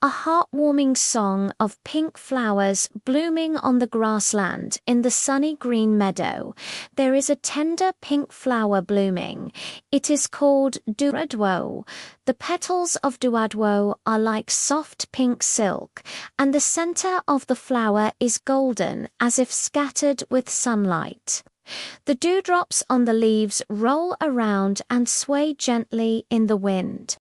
A heartwarming song of pink flowers blooming on the grassland in the sunny green meadow. There is a tender pink flower blooming. It is called duadwo. The petals of duadwo are like soft pink silk, and the center of the flower is golden as if scattered with sunlight. The dewdrops on the leaves roll around and sway gently in the wind.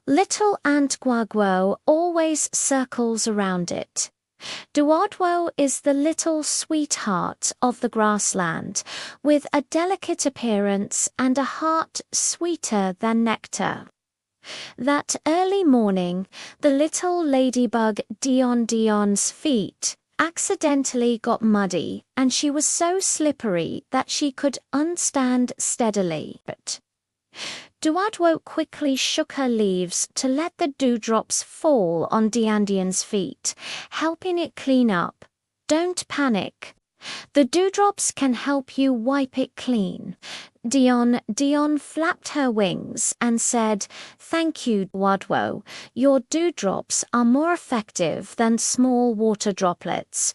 Little Ant Guaguo always circles around it. Duadwo is the little sweetheart of the grassland, with a delicate appearance and a heart sweeter than nectar. That early morning, the little ladybug Dion's feet accidentally got muddy, and she was so slippery that she could unstand steadily. Duadwo quickly shook her leaves to let the dewdrops fall on Dion's feet, helping it clean up. Don't panic. The dewdrops can help you wipe it clean. Dion flapped her wings and said, "Thank you, Duadwo. Your dewdrops are more effective than small water droplets."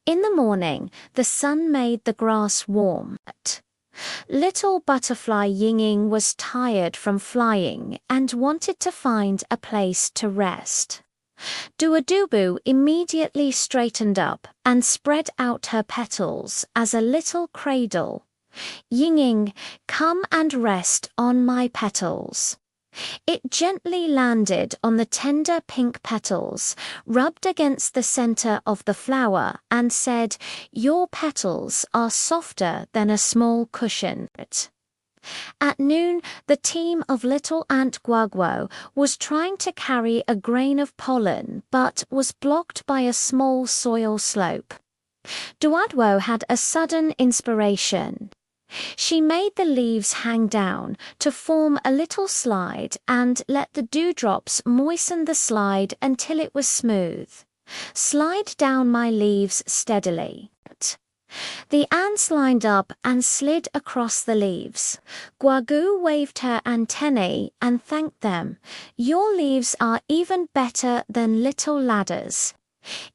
In the morning, the sun made the grass warm. Little butterfly Yinging was tired from flying and wanted to find a place to rest. Duadubu immediately straightened up and spread out her petals as a little cradle. "Yinging, come and rest on my petals." It gently landed on the tender pink petals, rubbed against the center of the flower, and said, "Your petals are softer than a small cushion." At noon, the team of Little Ant Guaguo was trying to carry a grain of pollen, but was blocked by a small soil slope. Duadwo had a sudden inspiration. She made the leaves hang down to form a little slide and let the dewdrops moisten the slide until it was smooth. "Slide down my leaves steadily." The ants lined up and slid across the leaves. Guagu waved her antennae and thanked them. "Your leaves are even better than little ladders."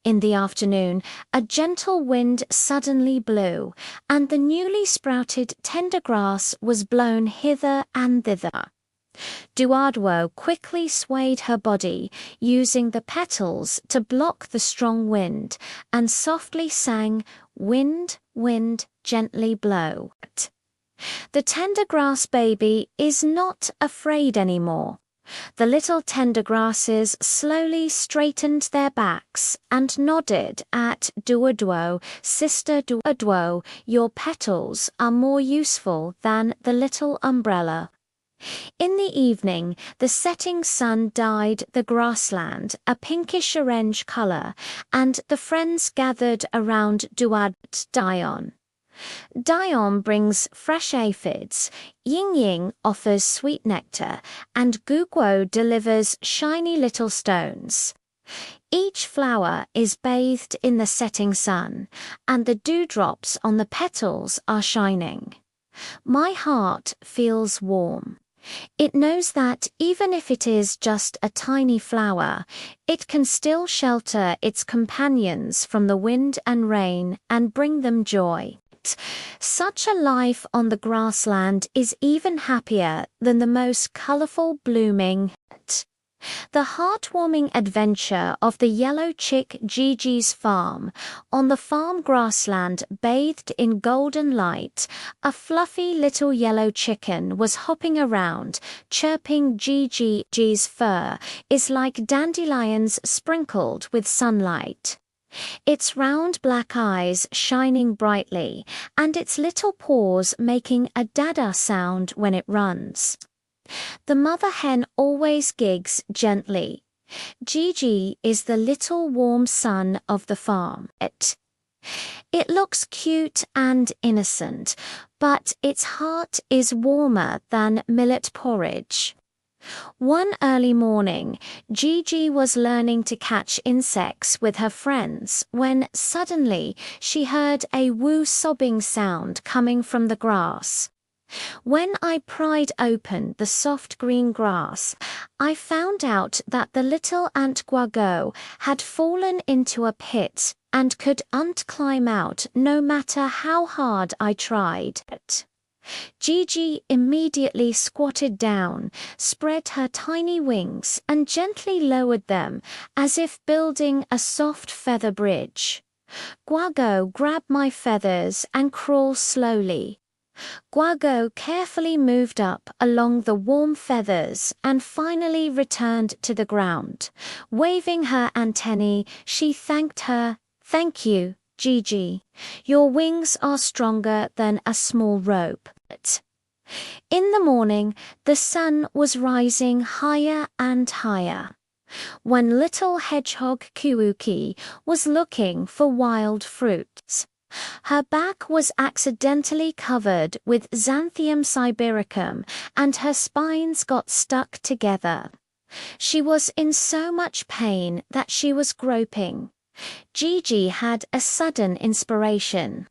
In the afternoon, a gentle wind suddenly blew, and the newly sprouted tender grass was blown hither and thither. Duadwo quickly swayed her body, using the petals to block the strong wind, and softly sang, "Wind, wind, gently blow." The tender grass baby is not afraid anymore. The little tender grasses slowly straightened their backs and nodded at Duadwo. "Sister Duadwo, your petals are more useful than the little umbrella." In the evening, the setting sun dyed the grassland a pinkish-orange color, and the friends gathered around Dion. Dion brings fresh aphids, Ying offers sweet nectar, and Guguo delivers shiny little stones. Each flower is bathed in the setting sun, and the dewdrops on the petals are shining. My heart feels warm. It knows that even if it is just a tiny flower, it can still shelter its companions from the wind and rain and bring them joy. Such a life on the grassland is even happier than the most colorful blooming. The heartwarming adventure of the yellow chick Gigi's farm. On the farm grassland bathed in golden light, a fluffy little yellow chicken was hopping around, chirping. Gigi's fur is like dandelions sprinkled with sunlight. Its round black eyes shining brightly, and its little paws making a dada sound when it runs. The mother hen always gigs gently. Gigi is the little warm sun of the farm. It looks cute and innocent, but its heart is warmer than millet porridge. One early morning, Gigi was learning to catch insects with her friends when suddenly she heard a woo sobbing sound coming from the grass. When I pried open the soft green grass, I found out that the little ant Guago had fallen into a pit and couldn't climb out no matter how hard I tried. Gigi immediately squatted down, spread her tiny wings, and gently lowered them as if building a soft feather bridge. Guago grabbed my feathers and crawled slowly. Guago carefully moved up along the warm feathers and finally returned to the ground. Waving her antennae, she thanked her. "Thank you, Gigi. Your wings are stronger than a small rope." In the morning, the sun was rising higher and higher. When little hedgehog Kiwuki was looking for wild fruits, her back was accidentally covered with Xanthium sibericum and her spines got stuck together. She was in so much pain that she was groping. Gigi had a sudden inspiration.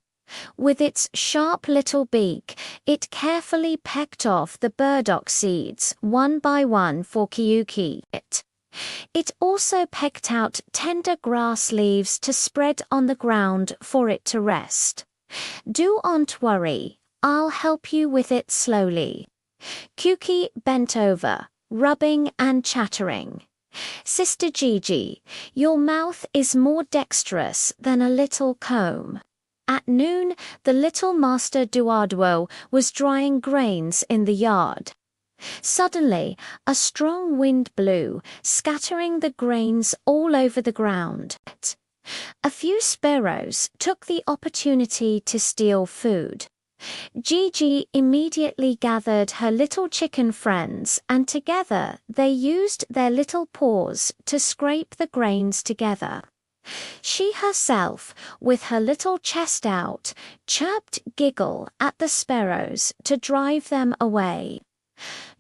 With its sharp little beak, it carefully pecked off the burdock seeds one by one for Kiyuki. It also pecked out tender grass leaves to spread on the ground for it to rest. "Don't worry, I'll help you with it slowly." Kuki bent over, rubbing and chattering. "Sister Gigi, your mouth is more dexterous than a little comb." At noon, the little master Duaduo was drying grains in the yard. Suddenly, a strong wind blew, scattering the grains all over the ground. A few sparrows took the opportunity to steal food. Gigi immediately gathered her little chicken friends and together they used their little paws to scrape the grains together. She herself, with her little chest out, chirped giggle at the sparrows to drive them away.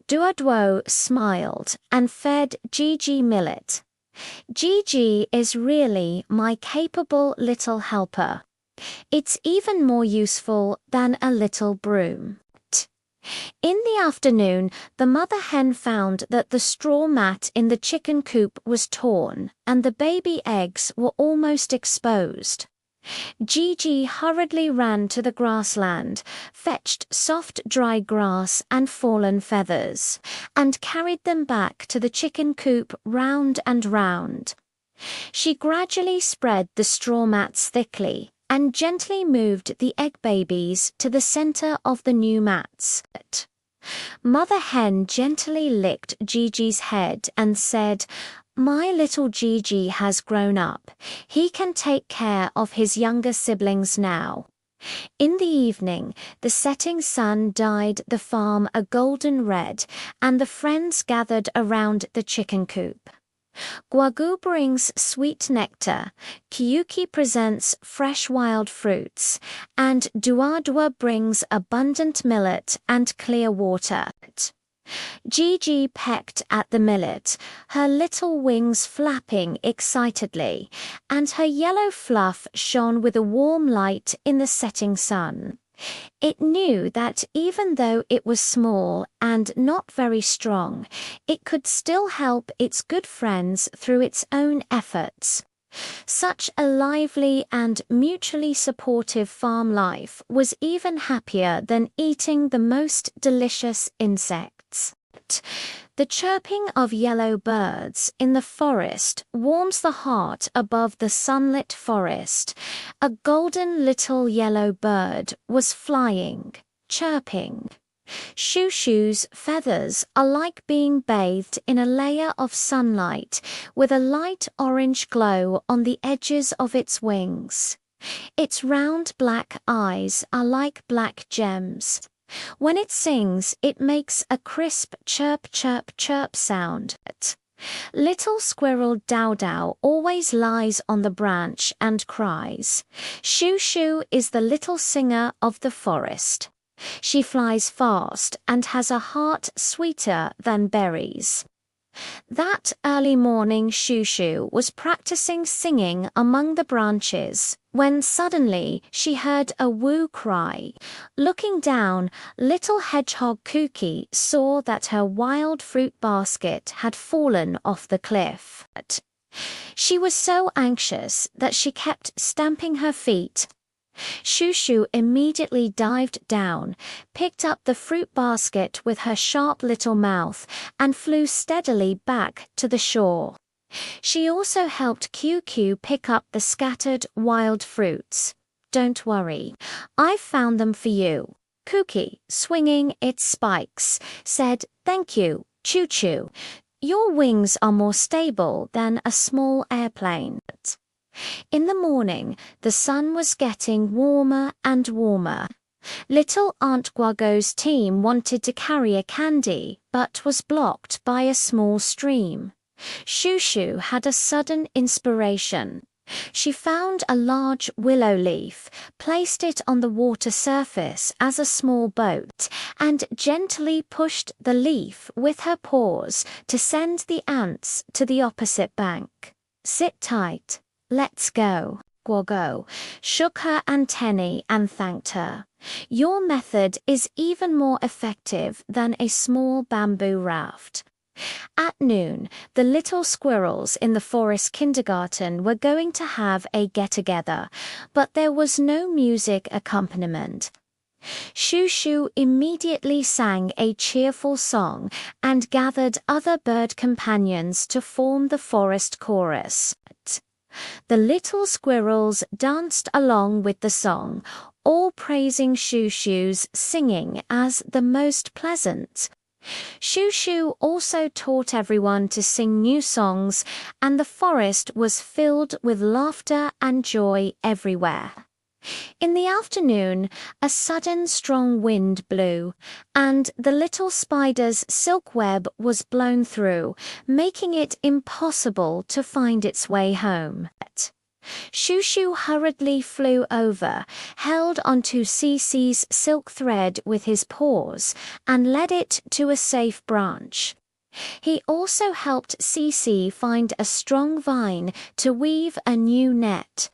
Duaduo smiled and fed Gigi millet. "Gigi is really my capable little helper. It's even more useful than a little broom." In the afternoon, the mother hen found that the straw mat in the chicken coop was torn and the baby eggs were almost exposed. Gigi hurriedly ran to the grassland, fetched soft dry grass and fallen feathers, and carried them back to the chicken coop round and round. She gradually spread the straw mats thickly and gently moved the egg babies to the center of the new mats. Mother hen gently licked Gigi's head and said, "My little Gigi has grown up. He can take care of his younger siblings now." In the evening, the setting sun dyed the farm a golden red, and the friends gathered around the chicken coop. Guagu brings sweet nectar, Kiyuki presents fresh wild fruits, and Duadua brings abundant millet and clear water. Gigi pecked at the millet, her little wings flapping excitedly, and her yellow fluff shone with a warm light in the setting sun. It knew that even though it was small and not very strong, it could still help its good friends through its own efforts. Such a lively and mutually supportive farm life was even happier than eating the most delicious insects. The chirping of yellow birds in the forest warms the heart above the sunlit forest. A golden little yellow bird was flying, chirping. Shoo-shoo's feathers are like being bathed in a layer of sunlight with a light orange glow on the edges of its wings. Its round black eyes are like black gems. When it sings, it makes a crisp chirp chirp chirp sound. Little squirrel Dow Dow always lies on the branch and cries. Shoo Shoo is the little singer of the forest. She flies fast and has a heart sweeter than berries. That early morning Shushu was practicing singing among the branches when suddenly she heard a woo cry. Looking down, little hedgehog Cookie saw that her wild fruit basket had fallen off the cliff. She was so anxious that she kept stamping her feet. Shushu immediately dived down, picked up the fruit basket with her sharp little mouth, and flew steadily back to the shore. She also helped QQ pick up the scattered wild fruits. "Don't worry, I've found them for you." Cookie, swinging its spikes, said, "Thank you, Choo Choo. Your wings are more stable than a small airplane." In the morning, the sun was getting warmer and warmer. Little Aunt Guago's team wanted to carry a candy, but was blocked by a small stream. Shushu had a sudden inspiration. She found a large willow leaf, placed it on the water surface as a small boat, and gently pushed the leaf with her paws to send the ants to the opposite bank. "Sit tight. Let's go." Guago shook her antennae and thanked her. "Your method is even more effective than a small bamboo raft." At noon, the little squirrels in the forest kindergarten were going to have a get-together, but there was no music accompaniment. Shushu immediately sang a cheerful song and gathered other bird companions to form the forest chorus. The little squirrels danced along with the song, all praising Shushu's singing as the most pleasant. Shushu also taught everyone to sing new songs, and the forest was filled with laughter and joy everywhere. In the afternoon, a sudden strong wind blew, and the little spider's silk web was blown through, making it impossible to find its way home. Shushu hurriedly flew over, held onto Cece's silk thread with his paws, and led it to a safe branch. He also helped Cece find a strong vine to weave a new net.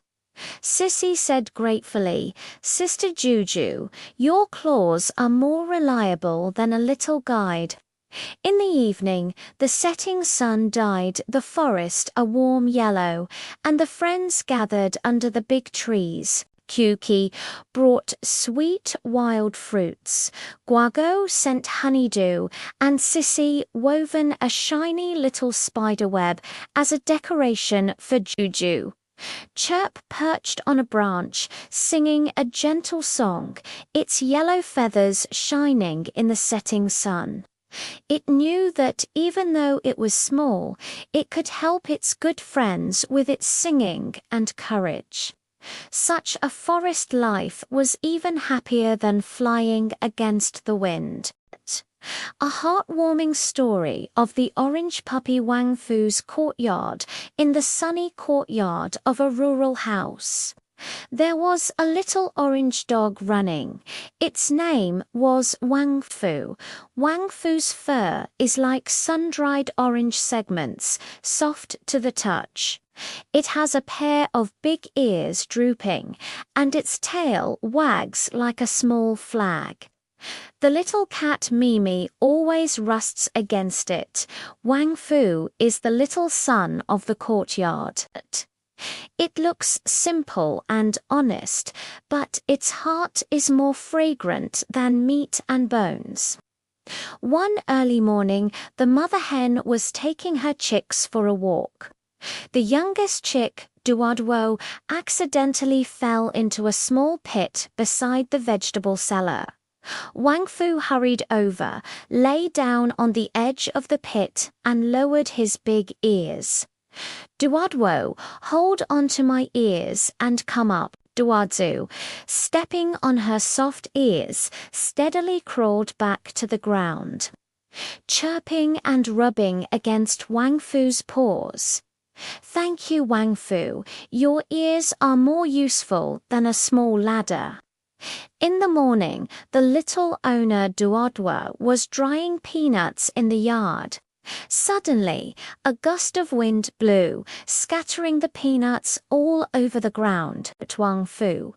Sissy said gratefully, "Sister Juju, your claws are more reliable than a little guide." In the evening, the setting sun dyed the forest a warm yellow, and the friends gathered under the big trees. Kuki brought sweet wild fruits, Guago sent honeydew, and Sissy woven a shiny little spider web as a decoration for Juju. Chirp perched on a branch, singing a gentle song, its yellow feathers shining in the setting sun. It knew that even though it was small, it could help its good friends with its singing and courage. Such a forest life was even happier than flying against the wind. A heartwarming story of the orange puppy Wang Fu's courtyard in the sunny courtyard of a rural house. There was a little orange dog running. Its name was Wang Fu. Wang Fu's fur is like sun-dried orange segments, soft to the touch. It has a pair of big ears drooping, and its tail wags like a small flag. The little cat Mimi always rusts against it. Wang Fu is the little son of the courtyard. It looks simple and honest, but its heart is more fragrant than meat and bones. One early morning, the mother hen was taking her chicks for a walk. The youngest chick, Duadwo, accidentally fell into a small pit beside the vegetable cellar. Wang Fu hurried over, lay down on the edge of the pit, and lowered his big ears. "Duadwo, hold onto my ears and come up." Duadzu, stepping on her soft ears, steadily crawled back to the ground, chirping and rubbing against Wang Fu's paws. "Thank you, Wang Fu. Your ears are more useful than a small ladder." In the morning, the little owner Duodwa was drying peanuts in the yard. Suddenly, a gust of wind blew, scattering the peanuts all over the ground. Wang Fu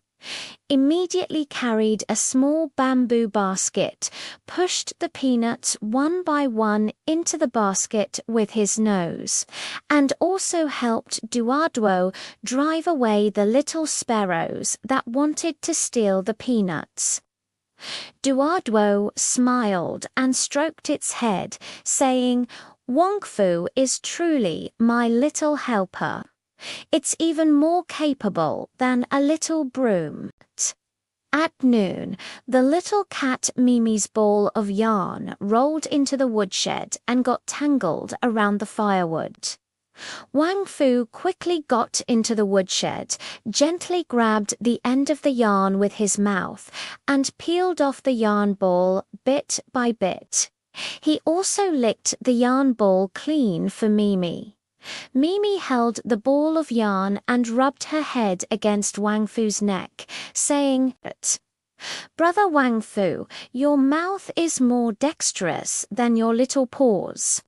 immediately carried a small bamboo basket, pushed the peanuts one by one into the basket with his nose, and also helped Duaduo drive away the little sparrows that wanted to steal the peanuts. Duaduo smiled and stroked its head, saying, "Wang Fu is truly my little helper. It's even more capable than a little broom." At noon, the little cat Mimi's ball of yarn rolled into the woodshed and got tangled around the firewood. Wang Fu quickly got into the woodshed, gently grabbed the end of the yarn with his mouth, and peeled off the yarn ball bit by bit. He also licked the yarn ball clean for Mimi. Mimi held the ball of yarn and rubbed her head against Wang Fu's neck, saying, "Brother Wang Fu, your mouth is more dexterous than your little paws."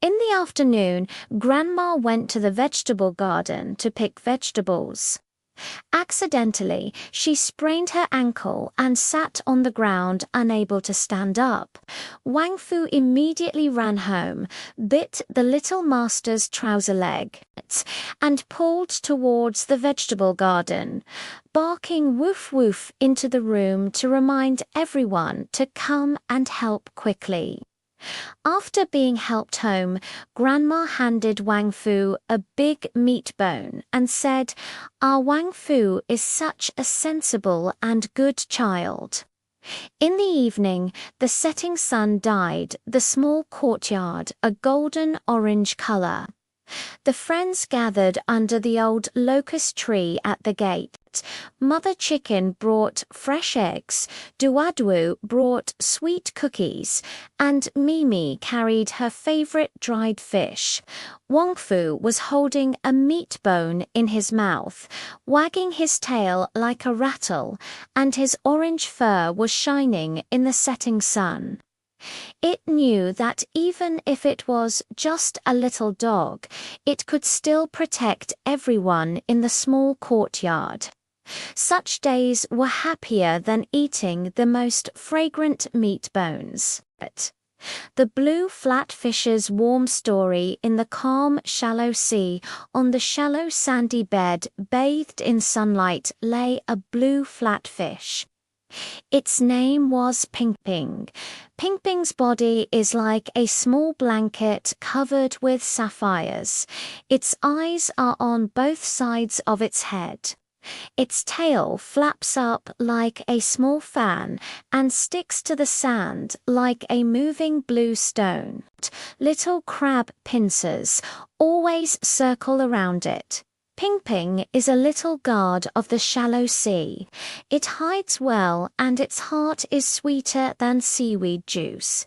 In the afternoon, Grandma went to the vegetable garden to pick vegetables. Accidentally, she sprained her ankle and sat on the ground, unable to stand up. Wang Fu immediately ran home, bit the little master's trouser leg, and pulled towards the vegetable garden, barking woof woof into the room to remind everyone to come and help quickly. After being helped home, Grandma handed Wang Fu a big meat bone and said, "Our Wang Fu is such a sensible and good child." In the evening, the setting sun dyed the small courtyard a golden orange color. The friends gathered under the old locust tree at the gate. Mother Chicken brought fresh eggs, Duaduo brought sweet cookies, and Mimi carried her favorite dried fish. Wang Fu was holding a meat bone in his mouth, wagging his tail like a rattle, and his orange fur was shining in the setting sun. It knew that even if it was just a little dog, it could still protect everyone in the small courtyard. Such days were happier than eating the most fragrant meat bones. The blue flatfish's warm story in the calm, shallow sea, on the shallow sandy bed bathed in sunlight lay a blue flatfish. Its name was Ping Ping. Ping Ping's body is like a small blanket covered with sapphires. Its eyes are on both sides of its head. Its tail flaps up like a small fan and sticks to the sand like a moving blue stone. Little crab pincers always circle around it. Ping Ping is a little guard of the shallow sea. It hides well and its heart is sweeter than seaweed juice.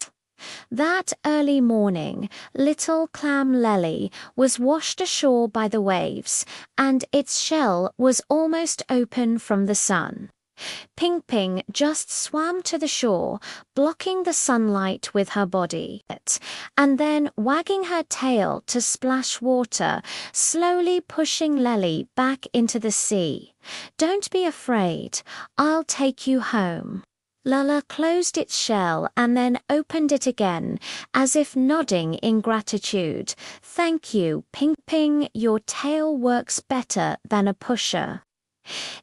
That early morning, little clam Lely was washed ashore by the waves, and its shell was almost open from the sun. Ping Ping just swam to the shore, blocking the sunlight with her body, and then wagging her tail to splash water, slowly pushing Lely back into the sea. "Don't be afraid, I'll take you home." Lala closed its shell and then opened it again, as if nodding in gratitude. "Thank you, Ping Ping, your tail works better than a pusher."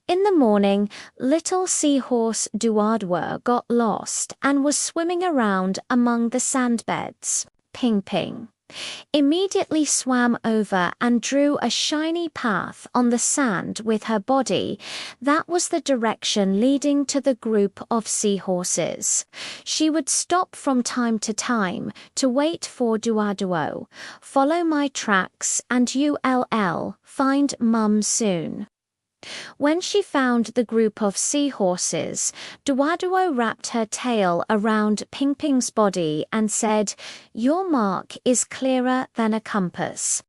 In the morning, little seahorse Duadwa got lost and was swimming around among the sandbeds. Ping Ping immediately swam over and drew a shiny path on the sand with her body. That was the direction leading to the group of seahorses. She would stop from time to time to wait for Duaduo. "Follow my tracks and you'll find Mum soon." When she found the group of seahorses, Duaduo wrapped her tail around Ping Ping's body and said, "Your mark is clearer than a compass."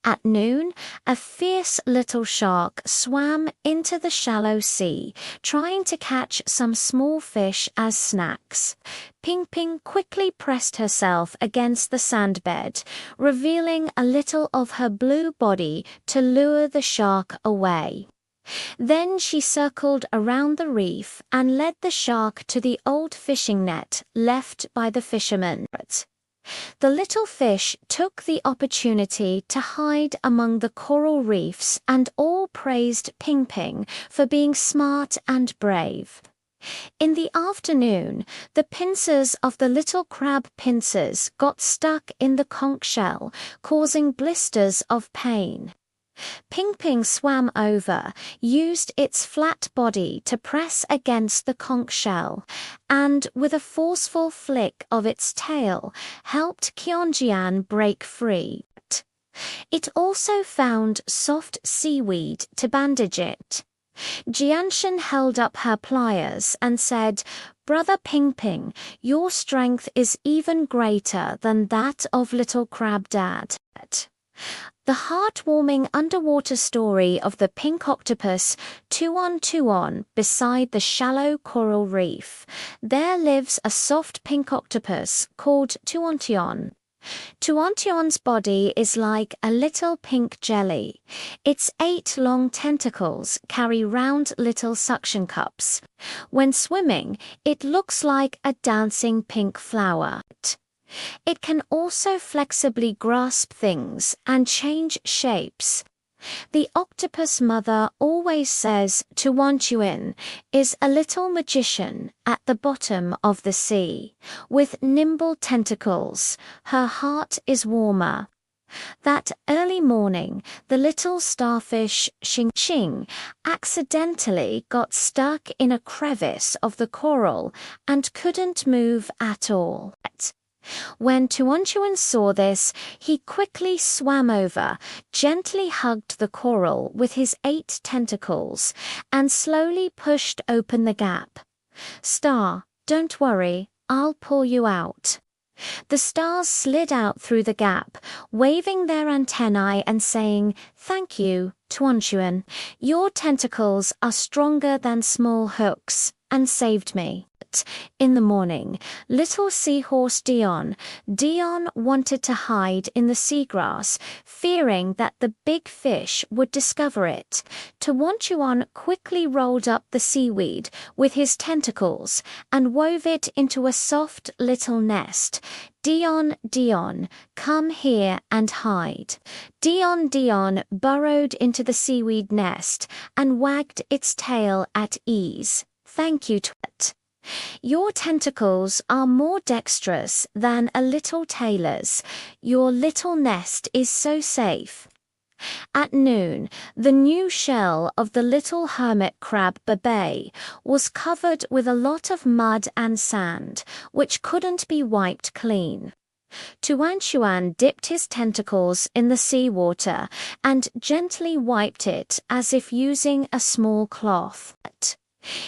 At noon, a fierce little shark swam into the shallow sea, trying to catch some small fish as snacks. Ping Ping quickly pressed herself against the sandbed, revealing a little of her blue body to lure the shark away. Then she circled around the reef and led the shark to the old fishing net left by the fisherman. The little fish took the opportunity to hide among the coral reefs, and all praised Ping Ping for being smart and brave. In the afternoon, the pincers of the little crab pincers got stuck in the conch shell, causing blisters of pain. Ping Ping swam over, used its flat body to press against the conch shell, and with a forceful flick of its tail, helped Qianjian break free. It also found soft seaweed to bandage it. Jianshan held up her pliers and said, "Brother Ping Ping, your strength is even greater than that of little crab dad." The heartwarming underwater story of the pink octopus Tuon beside the shallow coral reef. There lives a soft pink octopus called Tuon. Tuon's body is like a little pink jelly. Its 8 long tentacles carry round little suction cups. When swimming, it looks like a dancing pink flower. It can also flexibly grasp things and change shapes. The octopus mother always says Tuan is a little magician at the bottom of the sea. With nimble tentacles, her heart is warmer. That early morning, the little starfish Xing accidentally got stuck in a crevice of the coral and couldn't move at all. When Tuan saw this, he quickly swam over, gently hugged the coral with his 8 tentacles, and slowly pushed open the gap. "Star, don't worry, I'll pull you out." The stars slid out through the gap, waving their antennae and saying, "Thank you, Tuan. Your tentacles are stronger than small hooks, and saved me." In the morning, little seahorse Dion wanted to hide in the seagrass, fearing that the big fish would discover it. Tuan quickly rolled up the seaweed with his tentacles and wove it into a soft little nest. Dion, come here and hide." Dion burrowed into the seaweed nest and wagged its tail at ease. "Thank you, Twat. Your tentacles are more dexterous than a little tailor's. Your little nest is so safe." At noon, the new shell of the little hermit crab Babay was covered with a lot of mud and sand, which couldn't be wiped clean. Tuan dipped his tentacles in the seawater and gently wiped it as if using a small cloth.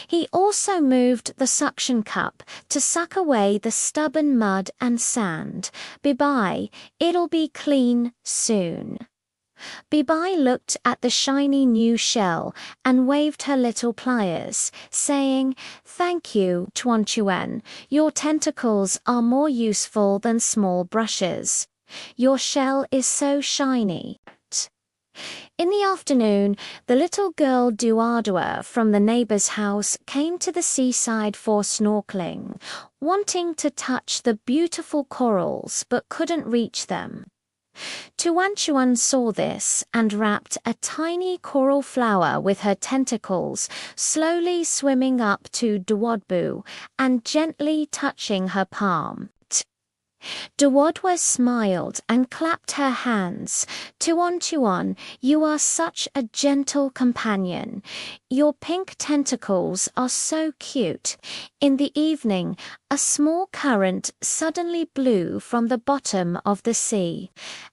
He also moved the suction cup to suck away the stubborn mud and sand. "Bye-bye, it'll be clean soon." Bibai looked at the shiny new shell and waved her little pliers, saying, "Thank you, Tuan. Your tentacles are more useful than small brushes. Your shell is so shiny." In the afternoon, the little girl Duardua from the neighbor's house came to the seaside for snorkeling, wanting to touch the beautiful corals but couldn't reach them. Tuan saw this and wrapped a tiny coral flower with her tentacles, slowly swimming up to Duodbu and gently touching her palm. Duodwa smiled and clapped her hands. Tuan, you are such a gentle companion. Your pink tentacles are so cute." In the evening, a small current suddenly blew from the bottom of the sea,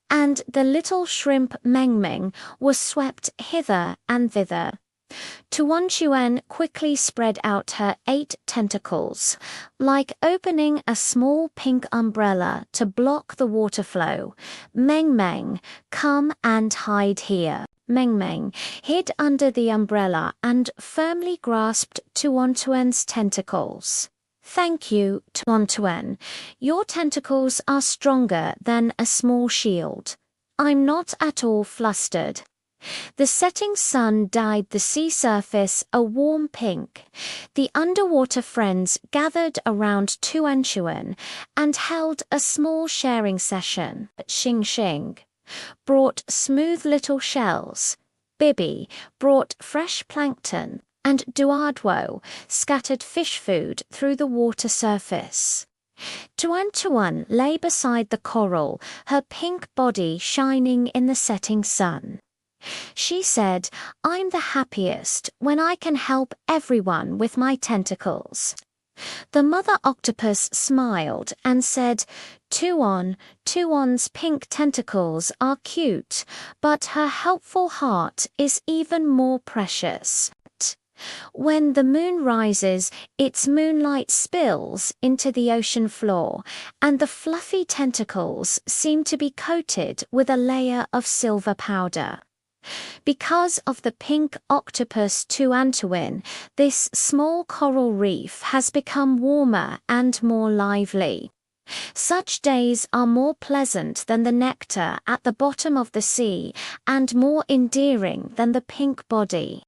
and the little shrimp Meng was swept hither and thither. Tuan Chuan quickly spread out her 8 tentacles, like opening a small pink umbrella to block the water flow. Meng Meng, come and hide here. Meng Meng hid under the umbrella and firmly grasped Tuan Chuan's tentacles. Thank you, Tuan Chuan. Your tentacles are stronger than a small shield. I'm not at all flustered. The setting sun dyed the sea surface a warm pink. The underwater friends gathered around Tuan Chuan and held a small sharing session. Xing Xing brought smooth little shells. Bibi brought fresh plankton, and Duardwo scattered fish food through the water surface. Tuan Tuan lay beside the coral, her pink body shining in the setting sun. She said, I'm the happiest when I can help everyone with my tentacles. The mother octopus smiled and said, Tuan's pink tentacles are cute, but her helpful heart is even more precious. When the moon rises, its moonlight spills into the ocean floor, and the fluffy tentacles seem to be coated with a layer of silver powder. Because of the pink octopus Tuantuin, this small coral reef has become warmer and more lively. Such days are more pleasant than the nectar at the bottom of the sea and more endearing than the pink body.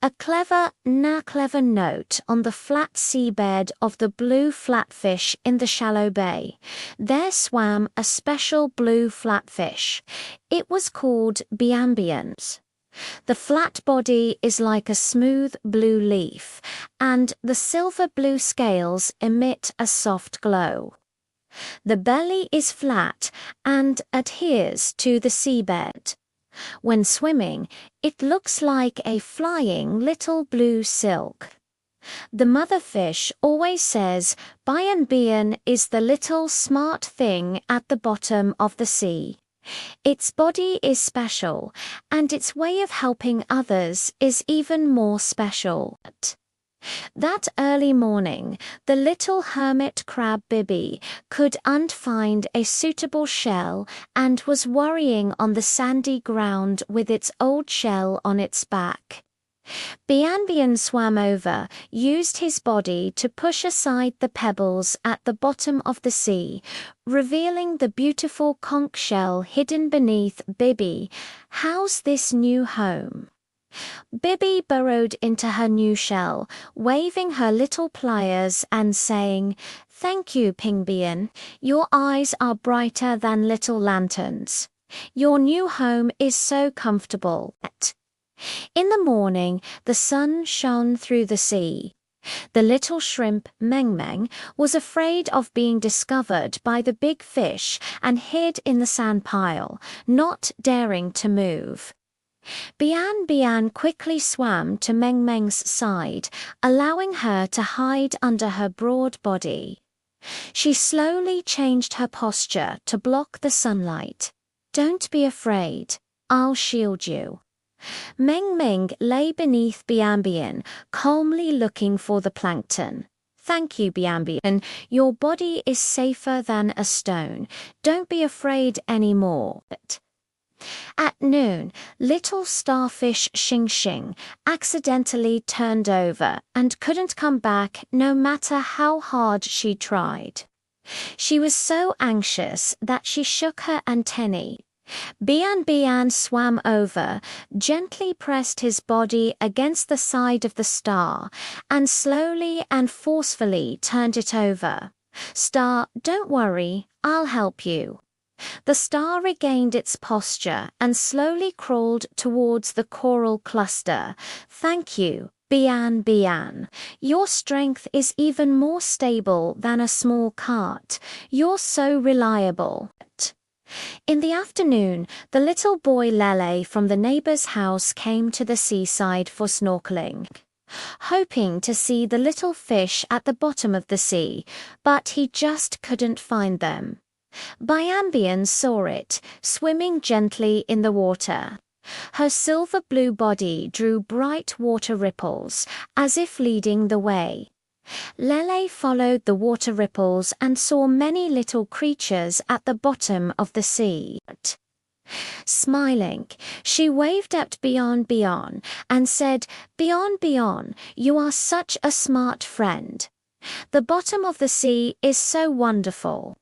A clever note on the flat seabed of the blue flatfish in the shallow bay. There swam a special blue flatfish. It was called Biambians. The flat body is like a smooth blue leaf, and the silver blue scales emit a soft glow. The belly is flat and adheres to the seabed. When swimming, it looks like a flying little blue silk. The mother fish always says Bian is the little smart thing at the bottom of the sea. Its body is special, and its way of helping others is even more special. That early morning, the little hermit crab Bibi couldn't find a suitable shell and was worrying on the sandy ground with its old shell on its back. Bian swam over, used his body to push aside the pebbles at the bottom of the sea, revealing the beautiful conch shell hidden beneath Bibi. How's this new home? Bibi burrowed into her new shell, waving her little pliers and saying, Thank you, Pingbian. Your eyes are brighter than little lanterns. Your new home is so comfortable. In the morning, the sun shone through the sea. The little shrimp, Meng Meng, was afraid of being discovered by the big fish and hid in the sand pile, not daring to move. Bian quickly swam to Meng Meng's side, allowing her to hide under her broad body. She slowly changed her posture to block the sunlight. Don't be afraid. I'll shield you. Meng Meng lay beneath Bian, calmly looking for the plankton. Thank you, Bian. Your body is safer than a stone. Don't be afraid anymore. At noon, little starfish Xing Xing accidentally turned over and couldn't come back no matter how hard she tried. She was so anxious that she shook her antennae. Bian swam over, gently pressed his body against the side of the star, and slowly and forcefully turned it over. Star, don't worry, I'll help you. The star regained its posture and slowly crawled towards the coral cluster. Thank you, Bian. Your strength is even more stable than a small cart. You're so reliable. In the afternoon, the little boy Lele from the neighbor's house came to the seaside for snorkeling, hoping to see the little fish at the bottom of the sea, but he just couldn't find them. Bian saw it, swimming gently in the water. Her silver-blue body drew bright water ripples, as if leading the way. Lele followed the water ripples and saw many little creatures at the bottom of the sea. Smiling, she waved at Bion Bion and said, "Bion Bion, you are such a smart friend. The bottom of the sea is so wonderful."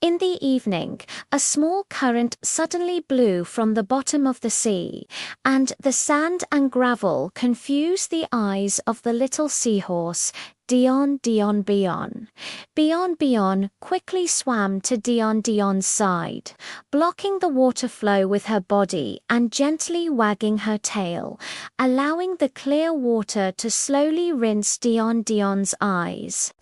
In the evening, a small current suddenly blew from the bottom of the sea, and the sand and gravel confused the eyes of the little seahorse, Dion Dion Bion. Bion Bion quickly swam to Dion Dion's side, blocking the water flow with her body and gently wagging her tail, allowing the clear water to slowly rinse Dion Dion's eyes.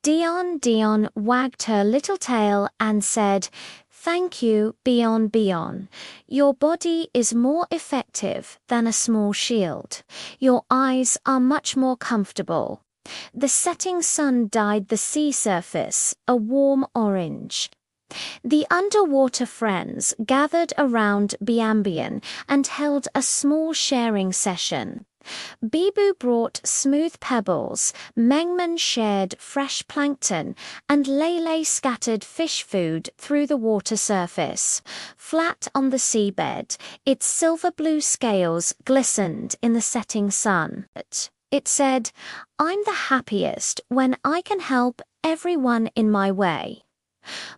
Dion Dion wagged her little tail and said, "Thank you, Bion Bion. Your body is more effective than a small shield. Your eyes are much more comfortable." The setting sun dyed the sea surface a warm orange. The underwater friends gathered around Biambian and held a small sharing session. Bibu brought smooth pebbles, Mengmen shared fresh plankton, and Lele scattered fish food through the water surface. Flat on the seabed, its silver-blue scales glistened in the setting sun. It said, "I'm the happiest when I can help everyone in my way."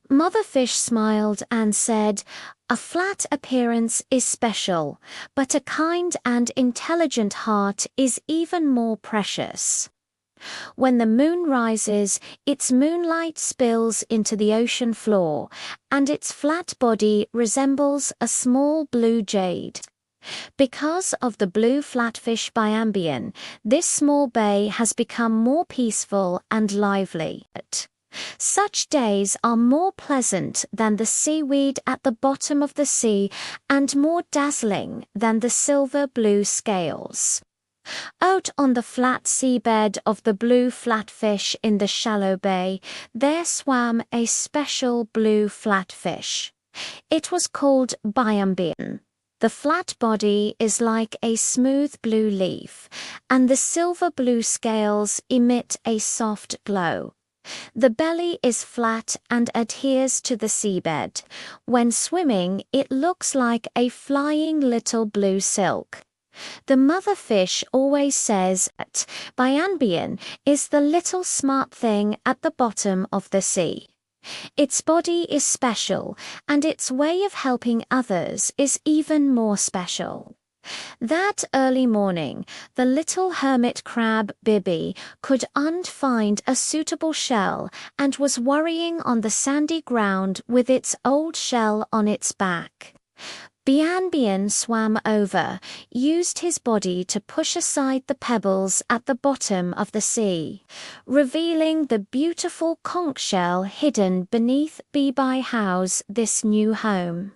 Motherfish smiled and said, "A flat appearance is special, but a kind and intelligent heart is even more precious." When the moon rises, its moonlight spills into the ocean floor, and its flat body resembles a small blue jade. Because of the blue flatfish Biambian, this small bay has become more peaceful and lively. Such days are more pleasant than the seaweed at the bottom of the sea and more dazzling than the silver-blue scales. Out on the flat seabed of the blue flatfish in the shallow bay, there swam a special blue flatfish. It was called Biambian. The flat body is like a smooth blue leaf, and the silver-blue scales emit a soft glow. The belly is flat and adheres to the seabed. When swimming, it looks like a flying little blue silk. The mother fish always says that Biambian is the little smart thing at the bottom of the sea. Its body is special, and its way of helping others is even more special. That early morning, the little hermit crab Bibi couldn't find a suitable shell and was worrying on the sandy ground with its old shell on its back. Biambian swam over, used his body to push aside the pebbles at the bottom of the sea, revealing the beautiful conch shell hidden beneath Bibi Howe's this new home.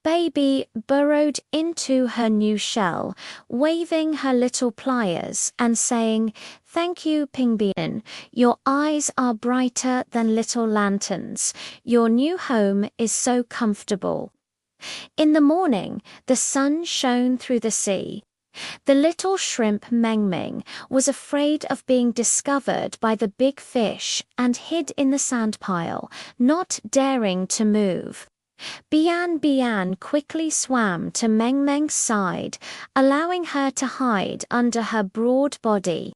Baby burrowed into her new shell, waving her little pliers and saying, "Thank you, Pingbian. Your eyes are brighter than little lanterns. Your new home is so comfortable." In the morning, the sun shone through the sea. The little shrimp Meng Meng was afraid of being discovered by the big fish and hid in the sand pile, not daring to move. Bian Bian quickly swam to Meng Meng's side, allowing her to hide under her broad body.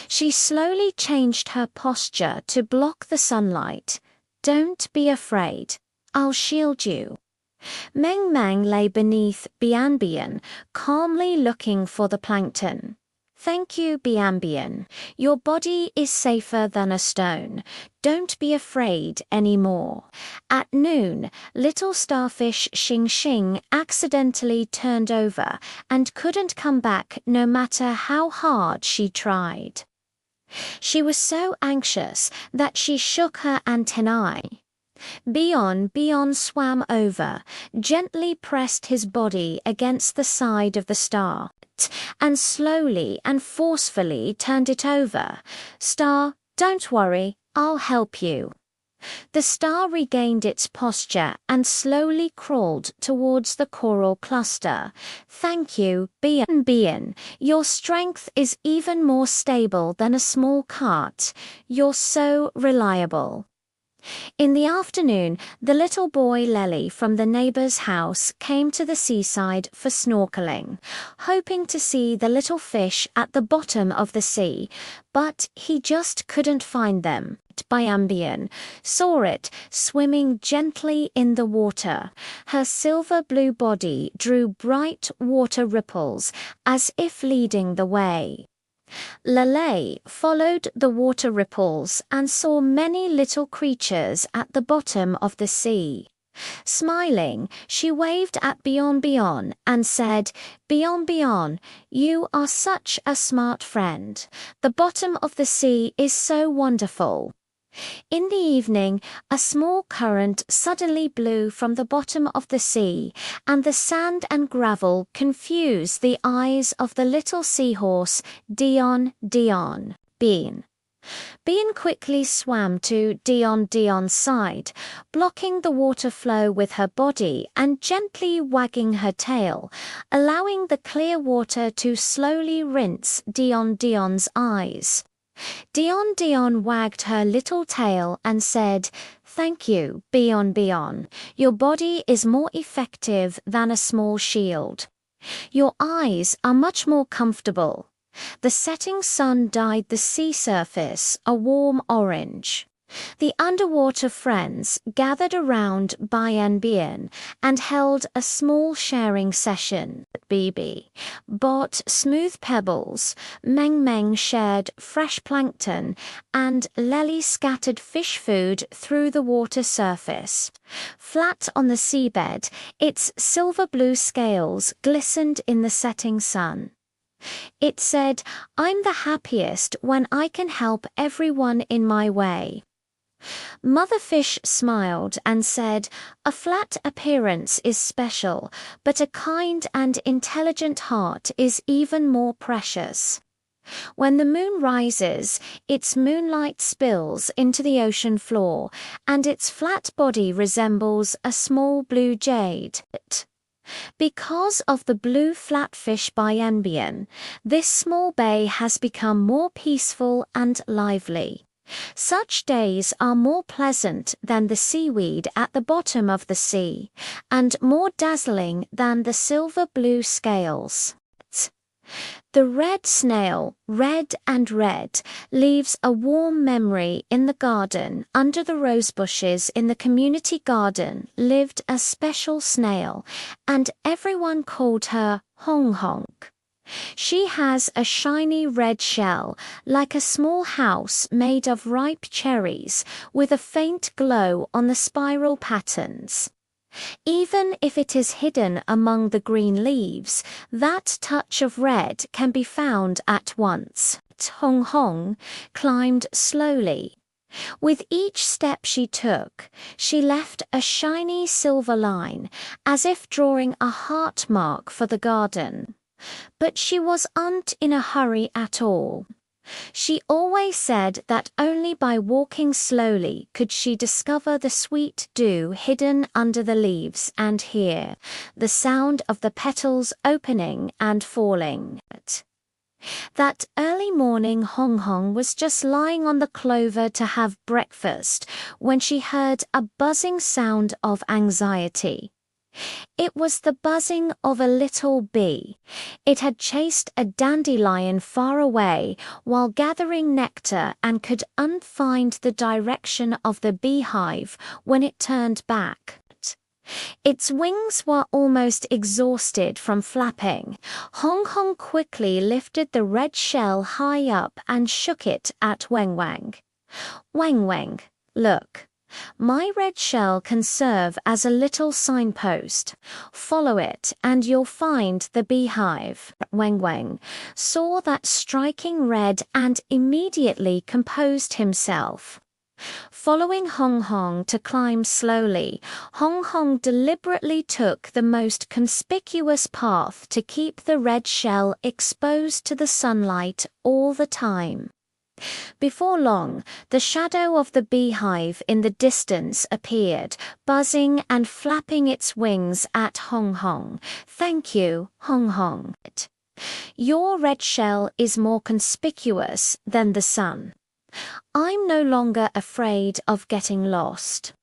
She slowly changed her posture to block the sunlight. "Don't be afraid. I'll shield you." Meng Meng lay beneath Biambian, calmly looking for the plankton. "Thank you, Biambian. Your body is safer than a stone. Don't be afraid anymore." At noon, little starfish Xing Xing accidentally turned over and couldn't come back no matter how hard she tried. She was so anxious that she shook her antennae. Bion Bion swam over, gently pressed his body against the side of the star, and slowly and forcefully turned it over. "Star, don't worry, I'll help you." The star regained its posture and slowly crawled towards the coral cluster. Thank you, Bian. Your strength is even more stable than a small cart. You're so reliable. In the afternoon, the little boy Lely from the neighbor's house came to the seaside for snorkeling, hoping to see the little fish at the bottom of the sea, but he just couldn't find them. Bian saw it swimming gently in the water. Her silver-blue body drew bright water ripples as if leading the way. Lele followed the water ripples and saw many little creatures at the bottom of the sea. Smiling, she waved at Bian and said, Bian, you are such a smart friend. The bottom of the sea is so wonderful. In the evening, a small current suddenly blew from the bottom of the sea, and the sand and gravel confused the eyes of the little seahorse, Bean. Bean quickly swam to Dion's side, blocking the water flow with her body and gently wagging her tail, allowing the clear water to slowly rinse Dion's eyes. Dion wagged her little tail and said, Thank you, Bian. Your body is more effective than a small shield. Your eyes are much more comfortable. The setting sun dyed the sea surface a warm orange. The underwater friends gathered around Bian and held a small sharing session. BB bought smooth pebbles, Meng shared fresh plankton, and Lely scattered fish food through the water surface. Flat on the seabed, its silver-blue scales glistened in the setting sun. It said, I'm the happiest when I can help everyone in my way. Mother Fish smiled and said, A flat appearance is special, but a kind and intelligent heart is even more precious. When the moon rises, its moonlight spills into the ocean floor, and its flat body resembles a small blue jade. Because of the blue flatfish Bian, this small bay has become more peaceful and lively. Such days are more pleasant than the seaweed at the bottom of the sea, and more dazzling than the silver-blue scales. The red snail, red, leaves a warm memory in the garden. Under the rose bushes in the community garden lived a special snail, and everyone called her Hong. She has a shiny red shell, like a small house made of ripe cherries, with a faint glow on the spiral patterns. Even if it is hidden among the green leaves, that touch of red can be found at once. Hong climbed slowly. With each step she took, she left a shiny silver line, as if drawing a heart mark for the garden. But she wasn't in a hurry at all. She always said that only by walking slowly could she discover the sweet dew hidden under the leaves and hear the sound of the petals opening and falling. That early morning Hong was just lying on the clover to have breakfast when she heard a buzzing sound of anxiety. It was the buzzing of a little bee. It had chased a dandelion far away while gathering nectar and could unfind the direction of the beehive when it turned back. Its wings were almost exhausted from flapping. Hong quickly lifted the red shell high up and shook it at Wang. Wang, look. My red shell can serve as a little signpost. Follow it and you'll find the beehive. Wang saw that striking red and immediately composed himself. Following Hong to climb slowly, Hong deliberately took the most conspicuous path to keep the red shell exposed to the sunlight all the time. Before long, the shadow of the beehive in the distance appeared, buzzing and flapping its wings at Hong Hong. "Thank you, Hong Hong. Your red shell is more conspicuous than the sun. I'm no longer afraid of getting lost."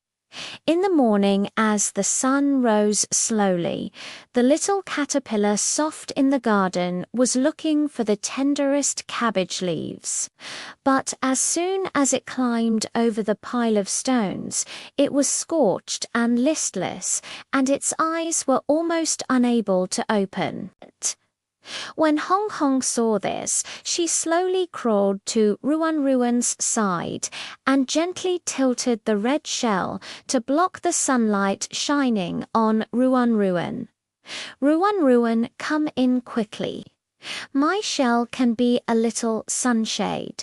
In the morning, as the sun rose slowly, the little caterpillar soft in the garden was looking for the tenderest cabbage leaves. But as soon as it climbed over the pile of stones, it was scorched and listless, and its eyes were almost unable to open. When Hong Hong saw this, she slowly crawled to Ruan Ruan's side and gently tilted the red shell to block the sunlight shining on Ruan Ruan. "Ruan Ruan, come in quickly. My shell can be a little sunshade."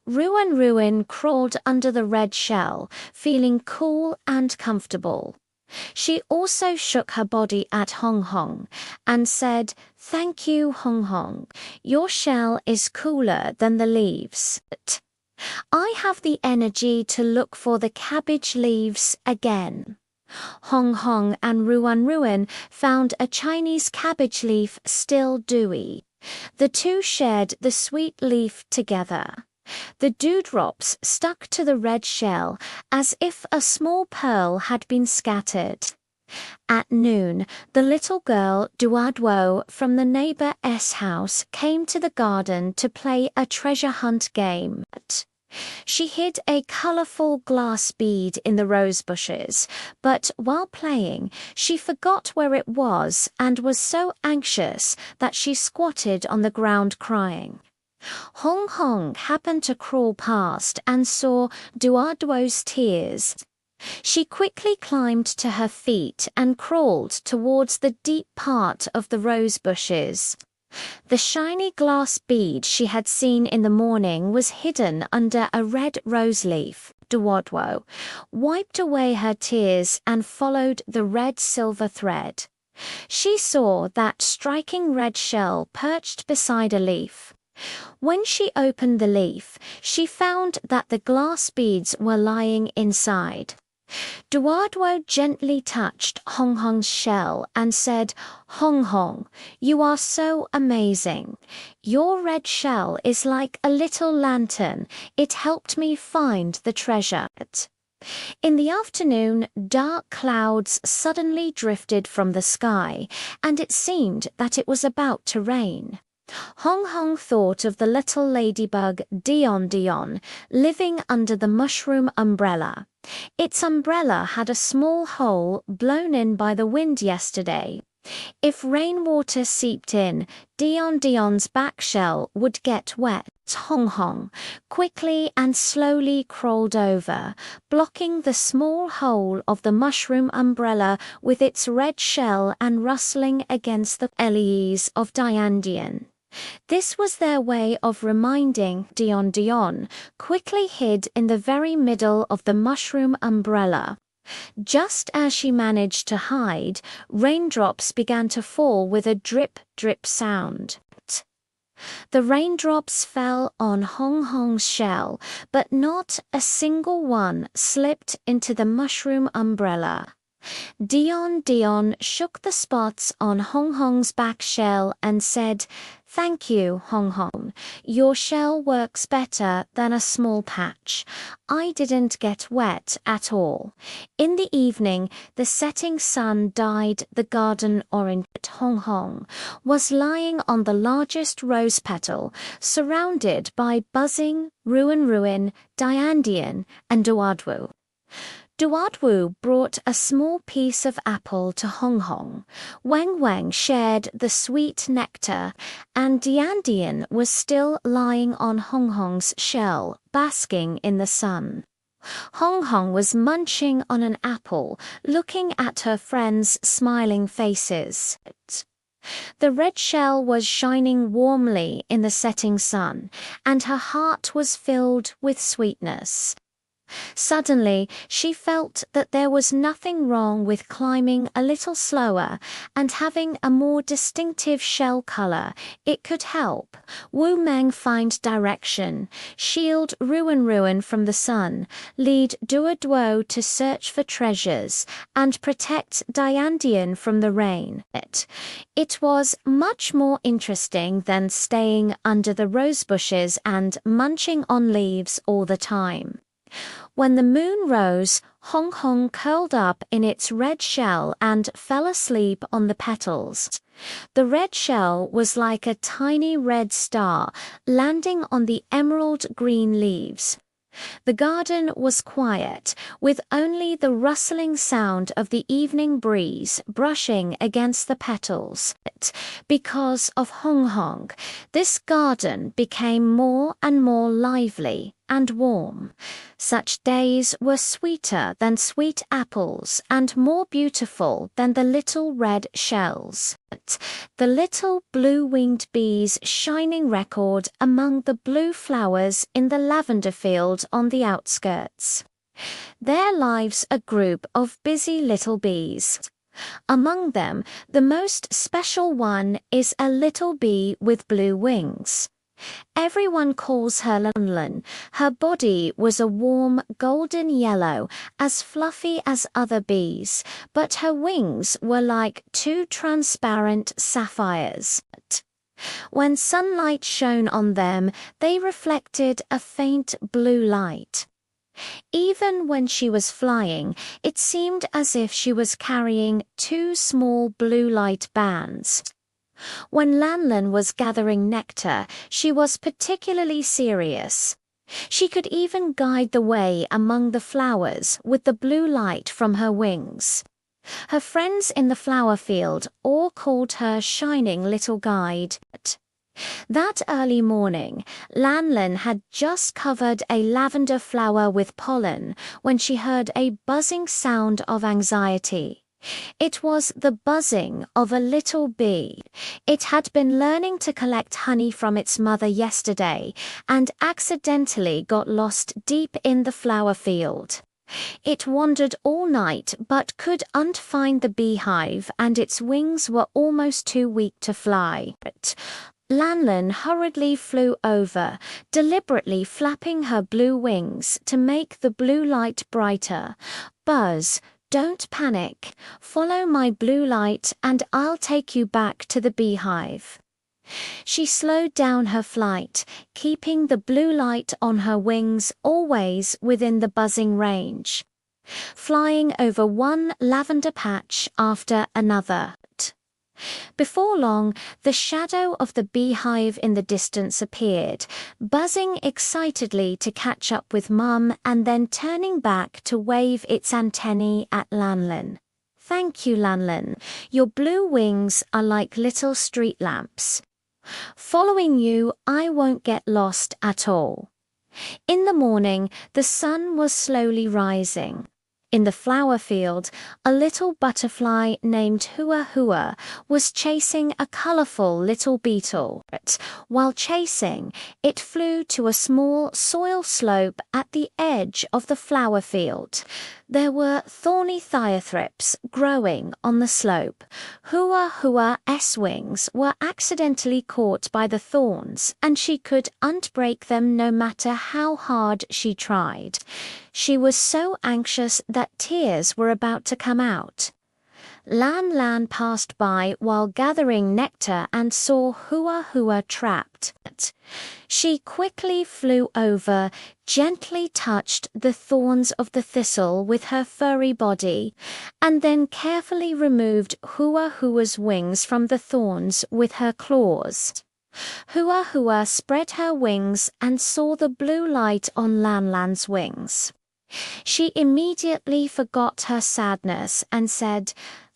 Ruan Ruan crawled under the red shell, feeling cool and comfortable. She also shook her body at Hong Hong and said, "Thank you, Hong Hong. Your shell is cooler than the leaves. I have the energy to look for the cabbage leaves again." Hong Hong and Ruan Ruan found a Chinese cabbage leaf still dewy. The two shared the sweet leaf together. The dewdrops stuck to the red shell as if a small pearl had been scattered. At noon, the little girl Duadwo from the neighbor's house came to the garden to play a treasure hunt game. She hid a colorful glass bead in the rose bushes, but while playing, she forgot where it was and was so anxious that she squatted on the ground crying. Hong Hong happened to crawl past and saw Duadwo's tears. She quickly climbed to her feet and crawled towards the deep part of the rose bushes. The shiny glass bead she had seen in the morning was hidden under a red rose leaf. Duadwo wiped away her tears and followed the red-silver thread. She saw that striking red shell perched beside a leaf. When she opened the leaf, she found that the glass beads were lying inside. Duadwo gently touched Hong Hong's shell and said, "Hong Hong, you are so amazing. Your red shell is like a little lantern. It helped me find the treasure." In the afternoon, dark clouds suddenly drifted from the sky, and it seemed that it was about to rain. Hong Hong thought of the little ladybug Dion Dion living under the mushroom umbrella. Its umbrella had a small hole blown in by the wind yesterday. If rainwater seeped in, Dion Dion's back shell would get wet. Hong Hong quickly and slowly crawled over, blocking the small hole of the mushroom umbrella with its red shell and rustling against the leaves of Dion Dion. This was their way of reminding Dion Dion, quickly hid in the very middle of the mushroom umbrella. Just as she managed to hide, raindrops began to fall with a drip-drip sound. The raindrops fell on Hong Hong's shell, but not a single one slipped into the mushroom umbrella. Dion Dion shook the spots on Hong Hong's back shell and said, "Thank you, Hong Hong. Your shell works better than a small patch. I didn't get wet at all." In the evening, the setting sun dyed the garden orange. Hong Hong was lying on the largest rose petal, surrounded by buzzing Ruan Ruan, Dian Dian, and Duadwo. Duadwu brought a small piece of apple to Hong Hong. Weng Weng shared the sweet nectar, and Dian Dian was still lying on Hong Hong's shell, basking in the sun. Hong Hong was munching on an apple, looking at her friends' smiling faces. The red shell was shining warmly in the setting sun, and her heart was filled with sweetness. Suddenly, she felt that there was nothing wrong with climbing a little slower and having a more distinctive shell color. It could help Wu Meng find direction, shield Ruan from the sun, lead Duo Duo to search for treasures, and protect Diandian from the rain. It was much more interesting than staying under the rose bushes and munching on leaves all the time. When the moon rose, Hong Hong curled up in its red shell and fell asleep on the petals. The red shell was like a tiny red star landing on the emerald green leaves. The garden was quiet, with only the rustling sound of the evening breeze brushing against the petals. Because of Hong Hong, this garden became more and more lively and warm. Such days were sweeter than sweet apples and more beautiful than the little red shells. The little blue-winged bees' shining record among the blue flowers in the lavender field on the outskirts. Their lives a group of busy little bees. Among them, the most special one is a little bee with blue wings. Everyone calls her Lanlan. Her body was a warm golden yellow, as fluffy as other bees, but her wings were like two transparent sapphires. When sunlight shone on them, they reflected a faint blue light. Even when she was flying, it seemed as if she was carrying two small blue light bands. When Lanlan was gathering nectar, she was particularly serious. She could even guide the way among the flowers with the blue light from her wings. Her friends in the flower field all called her Shining Little Guide. That early morning, Lanlan had just covered a lavender flower with pollen when she heard a buzzing sound of anxiety. It was the buzzing of a little bee. It had been learning to collect honey from its mother yesterday and accidentally got lost deep in the flower field. It wandered all night but couldn't find the beehive, and its wings were almost too weak to fly. Lanlan hurriedly flew over, deliberately flapping her blue wings to make the blue light brighter. Buzz, don't panic. Follow my blue light and I'll take you back to the beehive. She slowed down her flight, keeping the blue light on her wings always within the buzzing range, flying over one lavender patch after another. Before long, the shadow of the beehive in the distance appeared, buzzing excitedly to catch up with Mum and then turning back to wave its antennae at Lanlan. Thank you, Lanlan. Your blue wings are like little street lamps. Following you, I won't get lost at all. In the morning, the sun was slowly rising. In the flower field, a little butterfly named Hua Hua was chasing a colorful little beetle. While chasing, it flew to a small soil slope at the edge of the flower field. There were thorny thiothrips growing on the slope. Hua Hua's wings were accidentally caught by the thorns, and she couldn't break them no matter how hard she tried. She was so anxious that tears were about to come out. Lan passed by while gathering nectar and saw Hua trapped. She quickly flew over, gently touched the thorns of the thistle with her furry body, and then carefully removed Hua's wings from the thorns with her claws. Hua spread her wings and saw the blue light on Lan's wings. She immediately forgot her sadness and said,